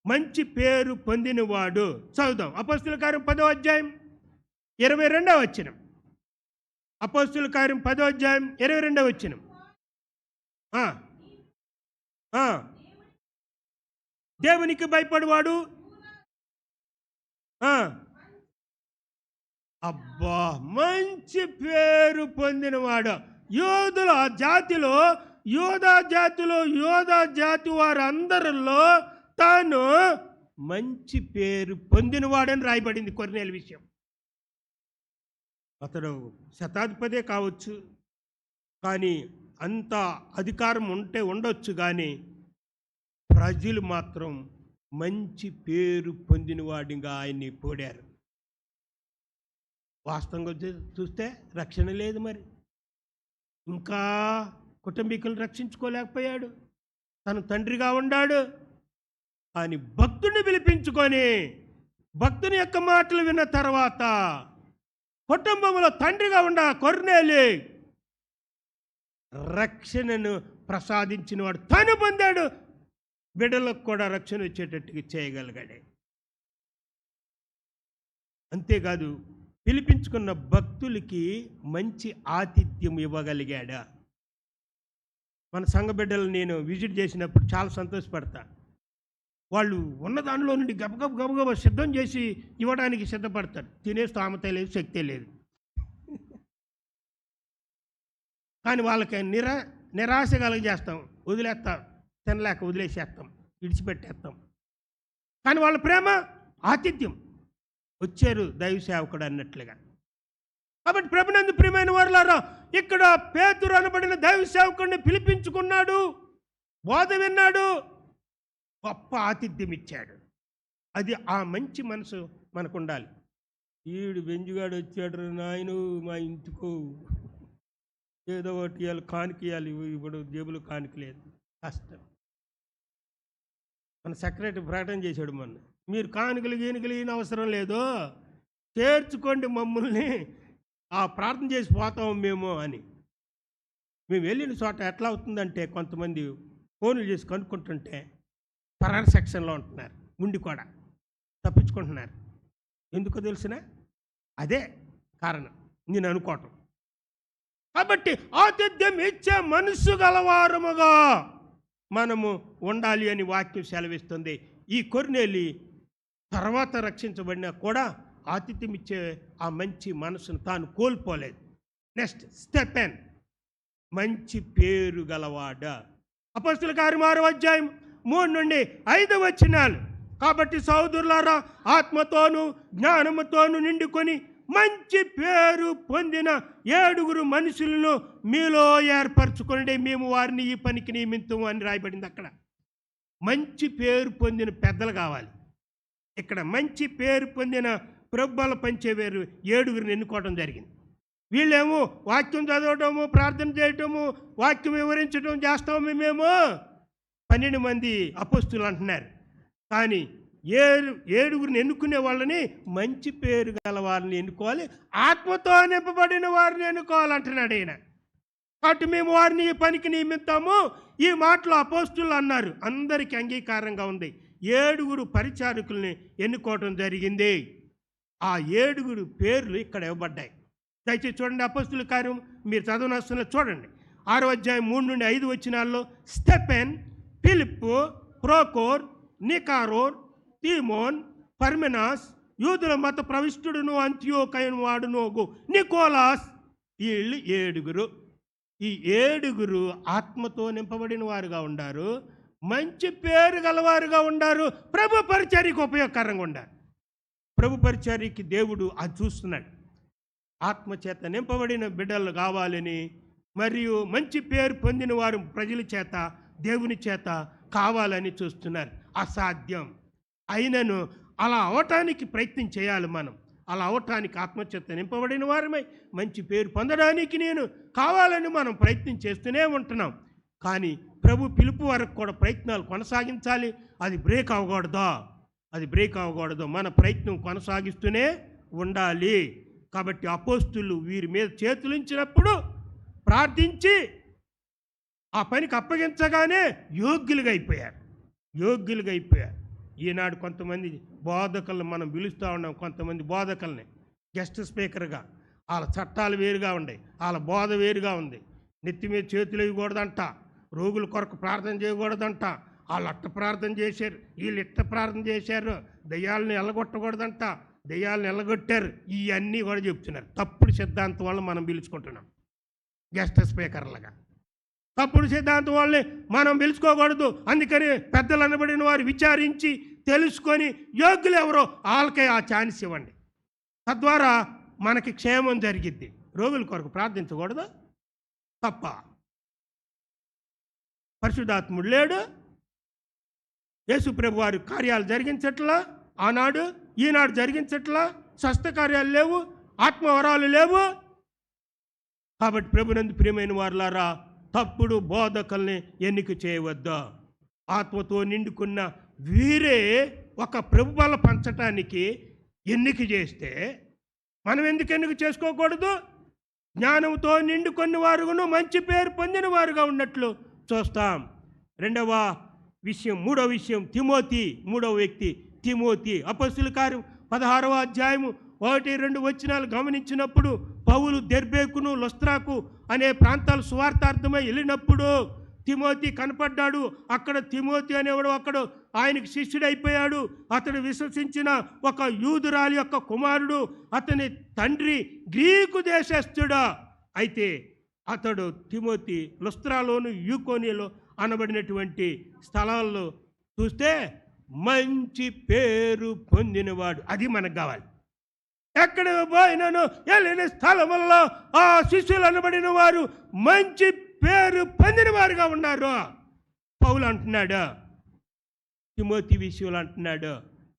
మంచి పేరు పొందినవాడు. చదువుదాం. అపోస్తుల కార్యం 10వ అధ్యాయం 22వ వచనం. అపోస్తుల కార్యం 10వ అధ్యాయం 22వ వచనం. దేవునికి భయపడేవాడు. అబ్బా, మంచి పేరు పొందినవాడు. యోధుల జాతిలో, యోధా జాతి వారందరిలో తాను మంచి పేరు పొందినవాడని రాయబడింది కొర్నేలి విషయం. అతడు శతాధిపతే కావచ్చు, కానీ అంత అధికారం ఉండొచ్చు, కానీ ప్రజలు మాత్రం మంచి పేరు పొందినవాడిగా ఆయన్ని పోడారు. వాస్తవంగా చూస్తే రక్షణ లేదు. మరి ఇంకా కుటుంబీకులు రక్షించుకోలేకపోయాడు. తను తండ్రిగా ఉన్నాడు, కానీ భక్తుడిని పిలిపించుకొని భక్తుని యొక్క మాటలు విన్న తర్వాత కుటుంబంలో తండ్రిగా ఉన్న కొర్నేలి రక్షణను ప్రసాదించిన వాడు తను పొందాడు. బిడ్డలకు కూడా రక్షణ వచ్చేటట్టుగా చేయగలిగాడు. అంతేకాదు, పిలిపించుకున్న భక్తులకి మంచి ఆతిథ్యం ఇవ్వగలిగాడా. మన సంఘ బిడ్డలు నేను విజిట్ చేసినప్పుడు చాలా సంతోషపడతా. వాళ్ళు ఉన్న దానిలో నుండి గబగబ సిద్ధం చేసి ఇవ్వడానికి సిద్ధపడతారు. తినే స్థామత లేదు, శక్తే లేదు. కానీ వాళ్ళకి నిరాశ కలిగజేస్తాం, వదిలేస్తాం, తినలేక వదిలేసేస్తాం, విడిచిపెట్టేస్తాం. కానీ వాళ్ళ ప్రేమ, ఆతిథ్యం, వచ్చారు దైవ సేవకుడు అన్నట్లుగా. కాబట్టి ప్రభునందు ప్రియమైన వారులారా, ఇక్కడ పేతురు అనబడిన దైవ సేవకుడిని పిలిపించుకున్నాడు, బోధ విన్నాడు, గొప్ప ఆతిథ్యం ఇచ్చాడు. అది ఆ మంచి మనసు మనకు ఉండాలి. ఈడు బెంజుగాడు వచ్చాడు నాయను మా ఇంటికో, ఏదో ఒకటి ఇవ్వాలి, కానికియాలి, ఇప్పుడు జేబులు కానిక లేదు, కష్టం. మన సెక్రటరీ ప్రకటన చేశాడు మొన్న, మీరు కానుకలు గీనుకలు అవసరం లేదు, చేర్చుకోండి మమ్మల్ని, ఆ ప్రార్థన చేసి పోతాము మేము అని. మేము వెళ్ళిన చోట ఎట్లా అవుతుందంటే, కొంతమంది ఫోన్లు చేసి కనుక్కుంటుంటే పరార్ సెక్షన్లో ఉంటున్నారు, ఉండి కూడా తప్పించుకుంటున్నారు. ఎందుకో తెలిసిన అదే కారణం నేను అనుకోవటం. కాబట్టి ఆతిథ్యం ఇచ్చే మనసు గలవారముగా మనము ఉండాలి అని వాక్యం సెలవిస్తుంది. ఈ కొర్నేలి తర్వాత రక్షించబడినా కూడా ఆతిథ్యం ఇచ్చే ఆ మంచి మనసును తాను కోల్పోలేదు. నెక్స్ట్ స్టెఫెన్, మంచి పేరు గలవాడ. అపొస్తలుల కార్యం 6వ అధ్యాయం 3 నుండి 5 వచనాలు. కాబట్టి సహోదరులారా, ఆత్మతోను జ్ఞానముతోను నిండుకొని మంచి పేరు పొందిన 7 మనుషులను మీలో ఏర్పరచుకోండి, మేము వారిని ఈ పనికి నియమించము అని రాయబడింది. అక్కడ మంచి పేరు పొందిన పెద్దలు కావాలి. ఇక్కడ మంచి పేరు పొందిన ప్రభువుల పంచేవారు 7 ఎన్నుకోవడం జరిగింది. వీళ్ళేమో వాక్యం చదవటము, ప్రార్థన చేయటము, వాక్యం వివరించడం చేస్తాము మేము 12 మంది అపొస్తలులు అంటున్నారు. కానీ 7 ఎన్నుకునే వాళ్ళని మంచి పేరు గల వారిని ఎన్నుకోవాలి, ఆత్మతో నింపబడిన వారిని ఎన్నుకోవాలంటున్నాడు ఆయన. కాబట్టి మేము వారిని ఈ పనికి నియమిస్తాము. ఈ మాటలు అపొస్తలులు అన్నారు, అందరికీ అంగీకారంగా ఉంది. 7 పరిచారకుల్ని ఎన్నుకోవటం జరిగింది. ఆ 7 పేర్లు ఇక్కడ ఇవ్వబడ్డాయి. దయచేసి చూడండి, అపొస్తలుల కార్యం మీరు చదవనస్తున్న చూడండి 6వ అధ్యాయం 3 నుండి 5 వచనాల్లో స్టెఫెన్, ఫిలిప్పు, ప్రోకోర్, నికారోర్, తీమోన్, పర్మెనాస్, యూదుల మత ప్రవిష్టుడును అంత్యోకయను వాడునోగు నికోలాస్, వీళ్ళు 7. ఈ 7 ఆత్మతో నింపబడిన వారుగా ఉండారు, మంచి పేరు గలవారుగా ఉండారు, ప్రభు పరిచర్యకు ఉపయోగకరంగా ఉండారు. ప్రభు పరిచర్యకి దేవుడు అది చూస్తున్నాడు. ఆత్మచేత నింపబడిన బిడ్డలు కావాలని, మరియు మంచి పేరు పొందిన వారు ప్రజల చేత, దేవుని చేత కావాలని చూస్తున్నారు. అసాధ్యం అయినను అలా అవటానికి ప్రయత్నం చేయాలి. మనం అలా అవటానికి ఆత్మచేత నింపబడిన వారమై మంచి పేరు పొందడానికి నేను కావాలని మనం ప్రయత్నం చేస్తూనే ఉంటున్నాం. కానీ ప్రభు పిలుపు వరకు కూడా ప్రయత్నాలు కొనసాగించాలి. అది బ్రేక్ అవ్వకూడదు. మన ప్రయత్నం కొనసాగిస్తూనే ఉండాలి. కాబట్టి అపోస్తులు వీరి మీద చేతులుంచినప్పుడు ప్రార్థించి ఆ పనికి అప్పగించగానే యోగ్యులుగా అయిపోయారు. ఈనాడు కొంతమంది బోధకులను మనం పిలుస్తూ ఉన్నాం. కొంతమంది బోధకుల్ని గెస్ట్ స్పీకర్గా, వాళ్ళ చట్టాలు వేరుగా ఉన్నాయి, వాళ్ళ బోధ వేరుగా ఉంది. నెత్తి మీద చేతులు వేయకూడదంట, రోగుల కొరకు ప్రార్థన చేయకూడదంట, వాళ్ళు అట్ట ప్రార్థన చేశారు, వీళ్ళు ఇట్ట ప్రార్థన చేశారు, దయ్యాలను ఎల్లగొట్టకూడదంట, దయ్యాలను ఎల్లగొట్టారు. ఇవన్నీ కూడా చెప్తున్నారు. తప్పుడు సిద్ధాంతం వల్ల మనం పిలుచుకుంటున్నాం గెస్ట్ స్పీకర్లుగా. తప్పుడు సిద్ధాంతం వాళ్ళని మనం పిలుచుకోకూడదు. అందుకని పెద్దలు అనబడిన వారు విచారించి తెలుసుకొని యోగ్యులు ఎవరో వాళ్ళకే ఆ ఛాన్స్ ఇవ్వండి. తద్వారా మనకి క్షేమం జరిగిద్ది. రోగుల కొరకు ప్రార్థించకూడదు, తప్ప. పరిశుద్ధాత్ముడు లేడు, యేసుప్రభు వారి కార్యాలు జరిగించట్లా, ఆనాడు ఈనాడు జరిగించట్లా, స్వస్థ కార్యాలు లేవు, ఆత్మవరాలు లేవు. కాబట్టి ప్రభునందు ప్రియమైన వారులారా, తప్పుడు బోధకుల్ని ఎన్నిక చేయవద్దా. ఆత్మతో నిండుకున్న వీరే ఒక ప్రభుబల పంచటానికి ఎన్నిక చేస్తే మనం ఎందుకు ఎన్నిక చేసుకోకూడదు? జ్ఞానంతో నిండుకున్న వారును మంచి పేరు పొందిన వారుగా ఉన్నట్లు చూస్తాం. మూడవ విషయం తిమోతి, మూడవ వ్యక్తి తిమోతి. అపొస్తలుల కార్యం 16వ అధ్యాయము 1-2 వచనాలు గమనించినప్పుడు పౌలు దెర్బేకును లుస్త్రాకు అనే ప్రాంతాలు సువార్తార్థమై వెళ్ళినప్పుడు తిమోతి కనపడ్డాడు. అక్కడ తిమోతి అనేవాడు అక్కడ ఆయనకి శిష్యుడైపోయాడు. అతడు విశ్వసించిన ఒక యూదురాలి యొక్క కుమారుడు. అతని తండ్రి గ్రీకు దేశస్థుడా. అయితే అతడు తిమోతి లుస్త్రాలోను యూకోనియలో అనబడినటువంటి స్థలాల్లో చూస్తే మంచి పేరు పొందినవాడు. అది మనకు కావాలి. ఎక్కడ పోయినాను వెళ్ళిన స్థలములలో ఆ శిష్యులు అనబడిన వారు మంచి పేరు పొందిన వారుగా ఉన్నారు. పౌలు అంటున్నాడు, తిమోతి విషయంలో అంటున్నాడు,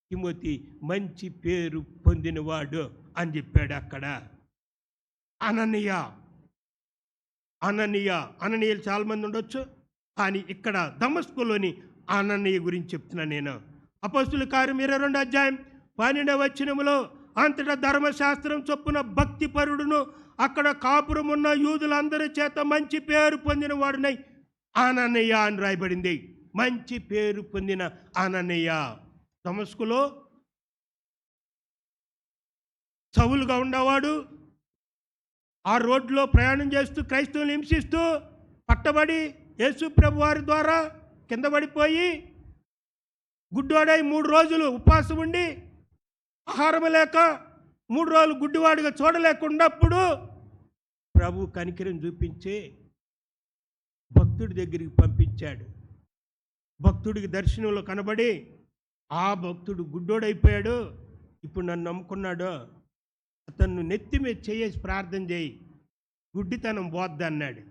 తిమోతి మంచి పేరు పొందినవాడు అని చెప్పాడు. అక్కడ అననీయులు చాలామంది ఉండొచ్చు, కానీ ఇక్కడ దమస్కులోని అననీయ గురించి చెప్తున్నాను నేను. అపొస్తలుల కార్యం 22వ అధ్యాయం 12వ వచనములో అంతటా ధర్మశాస్త్రం చొప్పున భక్తిపరుడును అక్కడ కాపురం ఉన్న యూదులందరి చేత మంచి పేరు పొందిన వాడునై అననీయ అని రాయబడింది. మంచి పేరు పొందిన అననీయ దమస్కులో సౌలుగా ఉండేవాడు. ఆ రోడ్లో ప్రయాణం చేస్తూ క్రైస్తవులు హింసిస్తూ పట్టబడి యేసు ప్రభు వారి ద్వారా కింద పడిపోయి గుడ్డివాడై 3 రోజులు ఉపవాసం ఉండి ఆహారం లేక 3 రోజులు గుడ్డివాడిగా చూడలేకున్నప్పుడు ప్రభు కనికరం చూపించే భక్తుడి దగ్గరికి పంపించాడు. భక్తుడికి దర్శనంలో కనబడి ఆ భక్తుడు గుడ్డోడైపోయాడు. ఇప్పుడు నన్ను నమ్ముకున్నాడు, అతను నెత్తి మీద చేసి ప్రార్థన చేయి, గుడ్డితనం పోద్ది అన్నాడు.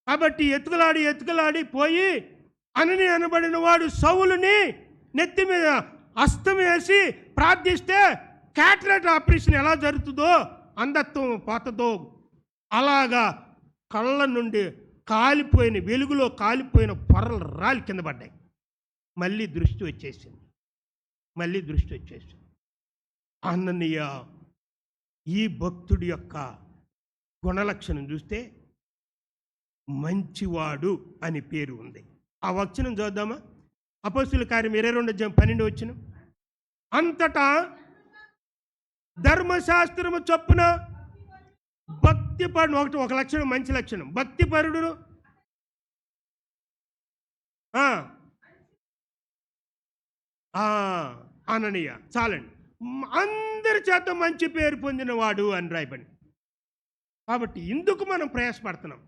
కాబట్టి ఎతుకలాడి పోయి అనని అనబడిన వాడు సౌలుని నెత్తి మీద హస్తం వేసి ప్రార్థిస్తే క్యాటరాక్ట్ ఆపరేషన్ ఎలా జరుగుతుందో, అంధత్వం పోతుందో అలాగా కళ్ళ నుండి కాలిపోయిన వెలుగులో కాలిపోయిన పొరలు రాలి కింద పడ్డాయి. మళ్ళీ దృష్టి వచ్చేసింది. అననీయ ఈ భక్తుడి యొక్క గుణలక్షణం చూస్తే మంచివాడు అని పేరు ఉంది. ఆ వచనం చూద్దామా? అపోస్తుల కార్యం 22:12. అంతటా ధర్మశాస్త్రము చొప్పున భక్తిపరుడు ఒక లక్షణం, మంచి లక్షణం. భక్తిపరుడు అననీయ చాలండి. అందరి చేత మంచి పేరు పొందినవాడు అని రాయబడి. కాబట్టి ఇందుకు మనం ప్రయాసపడుతున్నాం.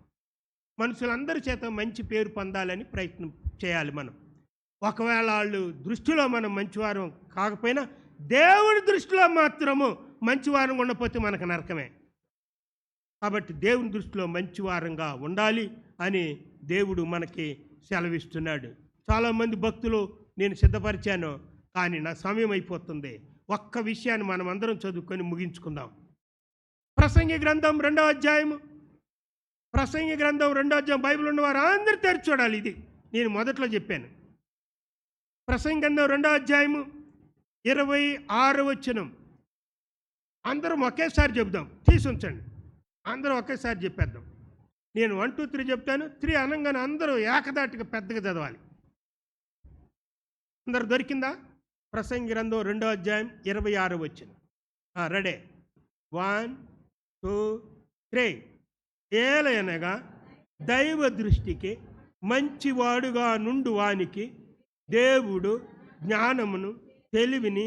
మనుషులందరి చేత మంచి పేరు పొందాలని ప్రయత్నం చేయాలి మనం. ఒకవేళ వాళ్ళు దృష్టిలో మనం మంచివారం కాకపోయినా దేవుడి దృష్టిలో మాత్రము మంచివారం ఉండకపోతే మనకు నరకమే. కాబట్టి దేవుని దృష్టిలో మంచివారంగా ఉండాలి అని దేవుడు మనకి సెలవిస్తున్నాడు. చాలామంది భక్తులు నేను సిద్ధపరిచాను, కానీ నా సమయం అయిపోతుంది. ఒక్క విషయాన్ని మనం అందరం చదువుకొని ముగించుకుందాం. ప్రసంగి గ్రంథం 2వ అధ్యాయము. ప్రసంగి గ్రంథం 2వ అధ్యాయం బైబిల్ ఉన్నవారు అందరూ తెరిచి చూడాలి. ఇది నేను మొదట్లో చెప్పాను. ప్రసంగి గ్రంథం 2వ అధ్యాయము 26వ వచనం. అందరం ఒకేసారి చెబుదాం, తీసి ఉంచండి. అందరూ ఒకేసారి చెప్పేద్దాం. నేను 1 2 3 చెప్తాను. 3 అనగానే అందరూ ఏకదాటిగా పెద్దగా చదవాలి. అందరు దొరికిందా? ప్రసంగి గ్రంథం 2వ అధ్యాయం 26వ వచనం. రెడీ? 1 2 3. ఏలయనగా దైవ దృష్టికి మంచివాడుగా నుండు వానికి దేవుడు జ్ఞానమును, తెలివిని,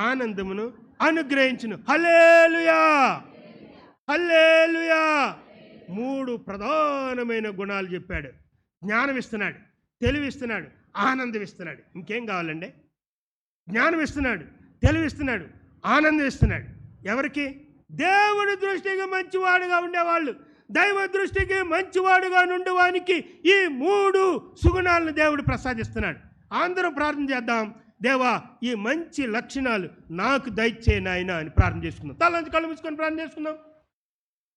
ఆనందమును అనుగ్రహించును. హల్లెలూయా, హల్లెలూయా. 3 ప్రధానమైన గుణాలు చెప్పాడు. జ్ఞానం ఇస్తున్నాడు, తెలివి ఇస్తున్నాడు, ఆనందం ఇస్తున్నాడు. ఇంకేం కావాలండి? జ్ఞానం ఇస్తున్నాడు, తెలివి ఇస్తున్నాడు, ఆనందం ఇస్తున్నాడు. ఎవరికి? దేవుడి దృష్టికి మంచివాడుగా ఉండేవాళ్ళు. దైవ దృష్టికి మంచివాడుగా నుండివానికి ఈ 3 సుగుణాలను దేవుడు ప్రసాదిస్తున్నాడు. అందరం ప్రార్థన చేద్దాం. దేవా, ఈ మంచి లక్షణాలు నాకు దయచేయి నాయనా అని ప్రార్థన చేసుకుందాం. తలంచి కళ్ళు మూసుకొని ప్రార్థన చేసుకుందాం.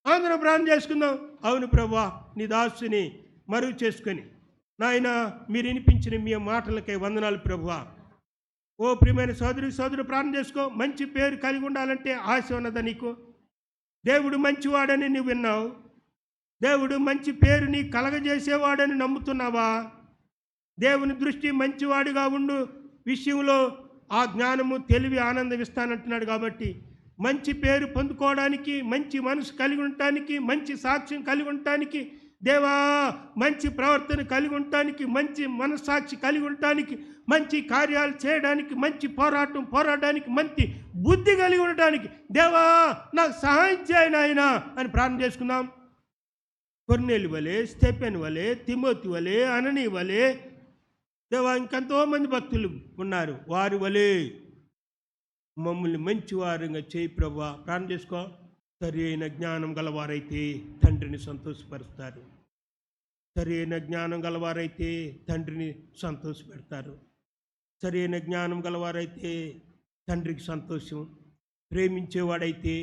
అందరం ప్రార్థన చేసుకుందాం. అవును ప్రభువా, నీ దాసుని మరుగు చేసుకొని నాయన మీరు వినిపించిన మీ మాటలకై వందనాలు ప్రభువా. ఓ ప్రియమైన సోదరుడు ప్రార్థన చేసుకో. మంచి పేరు కలిగి ఉండాలంటే ఆశ ఉన్నదా నీకు? దేవుడు మంచివాడని నువ్వు విన్నావు. దేవుడు మంచి పేరు నీ కలగజేసేవాడని నమ్ముతున్నావా? దేవుని దృష్టి మంచివాడిగా ఉండు విషయంలో ఆ జ్ఞానము, తెలివి, ఆనందం ఇస్తానంటున్నాడు. కాబట్టి మంచి పేరు పొందుకోవడానికి, మంచి మనసు కలిగి ఉండటానికి, మంచి సాక్ష్యం కలిగి ఉండటానికి, దేవా మంచి ప్రవర్తన కలిగి ఉండటానికి, మంచి మనస్సాక్షి కలిగి ఉండటానికి, మంచి కార్యాలు చేయడానికి, మంచి పోరాడడానికి, మంచి బుద్ధి కలిగి ఉండటానికి దేవా నాకు సహాయం చేయి నాయనా అని ప్రార్థన చేసుకుందాం. కొర్నేలు వలె, స్టెఫెన్ వలె, తిమోతి వలె, అననీ వలె దేవా ఇంకెంతోమంది భక్తులు ఉన్నారు. వారి వలె మమ్మల్ని మంచి వారంగా చేయి ప్రభువా. ప్రార్థన చేసుకో. సరి అయిన జ్ఞానం గలవారైతే తండ్రిని సంతోషపరుస్తారు. సరి అయిన జ్ఞానం గలవారైతే తండ్రిని సంతోషపెడతారు. సరి అయిన జ్ఞానం గలవారైతే తండ్రికి సంతోషం. ప్రేమించేవాడైతే,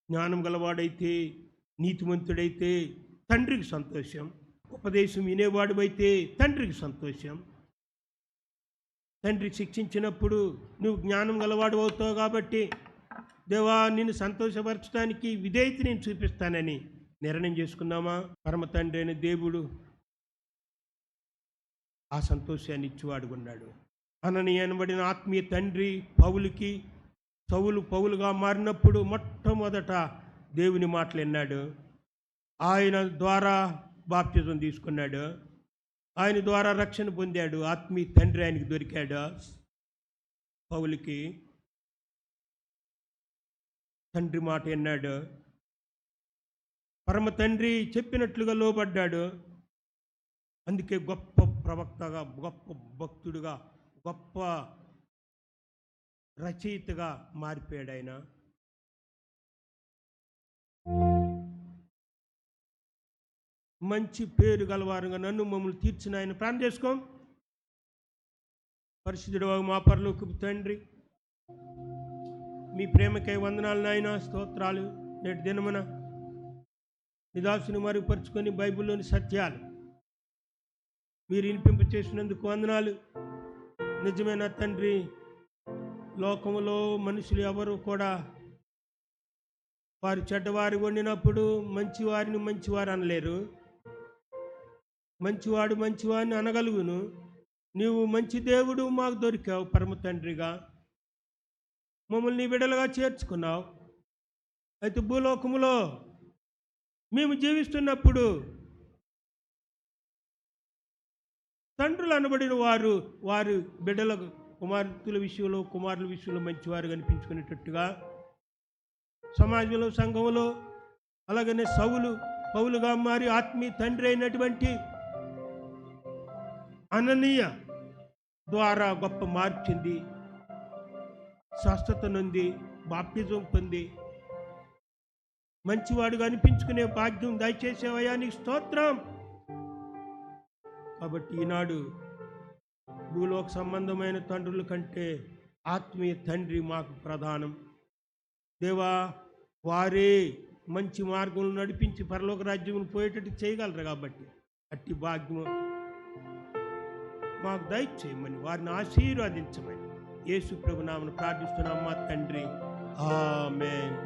జ్ఞానం గలవాడైతే, నీతిమంతుడైతే తండ్రికి సంతోషం. ఉపదేశం వినేవాడు అయితే తండ్రికి సంతోషం. తండ్రి శిక్షించినప్పుడు నువ్వు జ్ఞానం గలవాడు అవుతావు. కాబట్టి దేవా నిన్ను సంతోషపరచడానికి విధేయత నేను చూపిస్తానని నిర్ణయం చేసుకున్నామా? పరమ తండ్రి అయిన దేవుడు ఆ సంతోషాన్ని ఇచ్చివాడుకున్నాడు. అననీయ అనబడిన ఆత్మీయ తండ్రి పౌలుకి, సౌలు పౌలుగా మారినప్పుడు మొట్టమొదట దేవుని మాటలు విన్నాడు. ఆయన ద్వారా బాప్తిజం తీసుకున్నాడు. ఆయన ద్వారా రక్షణ పొందాడు. ఆత్మీయ తండ్రి ఆయనకి దొరికాడు. పౌలుకి తండ్రి మాట విన్నాడు. పరమ తండ్రి చెప్పినట్లుగా లోబడ్డాడు. అందుకే గొప్ప ప్రవక్తగా, గొప్ప భక్తుడుగా, గొప్ప రచయితగా మారిపోయాడు ఆయన. మంచి పేరు గలవారుగా నన్ను మమ్మల్ని తీర్చిన ఆయన ప్రార్థన చేసుకోం. పరిశుద్ధుడు మా పరలోకపు తండ్రి, మీ ప్రేమకై వందనాలు నాయన, స్తోత్రాలు. నేటి దినమున నిదాసుని మరుగుపరుచుకొని బైబిల్లోని సత్యాలు మీరు వినిపింప చేసినందుకు వందనాలు. నిజమైన తండ్రి, లోకములో మనుషులు ఎవరు కూడా వారు చెడ్డవారి వండినప్పుడు మంచివారిని మంచివారు అనలేరు. మంచివాడు మంచివాడిని అనగలుగును. నీవు మంచి దేవుడు మాకు దొరికావు. పరమ తండ్రిగా మమ్మల్ని విడలుగా చేర్చుకున్నావు. అయితే భూలోకములో మేము జీవిస్తున్నప్పుడు తండ్రులు అనబడిన వారు వారి బిడ్డల కుమార్తెల విషయంలో, కుమారుల విషయంలో మంచివారు కనిపించుకునేటట్టుగా సమాజంలో, సంఘంలో, అలాగనే పౌలుగా మారి ఆత్మీయ తండ్రి అయినటువంటి అననీయ ద్వారా గొప్ప మార్పు చెంది, స్వస్థత నొంది, బాప్తిజం పొంది మంచివాడుగా అనిపించుకునే భాగ్యం దయచేసేవయ్యా, నీకు స్తోత్రం. కాబట్టి ఈనాడు భూలోక సంబంధమైన తండ్రుల కంటే ఆత్మీయ తండ్రి మాకు ప్రధానం. దేవా, వారే మంచి మార్గంలో నడిపించి పరలోక రాజ్యం పోయేటట్టు చేయగలరు. కాబట్టి అట్టి భాగ్యము మాకు దయచేయమని, వారిని ఆశీర్వదించమని యేసు ప్రభు నామమున ప్రార్థిస్తున్నాం మా తండ్రి. ఆమేన్.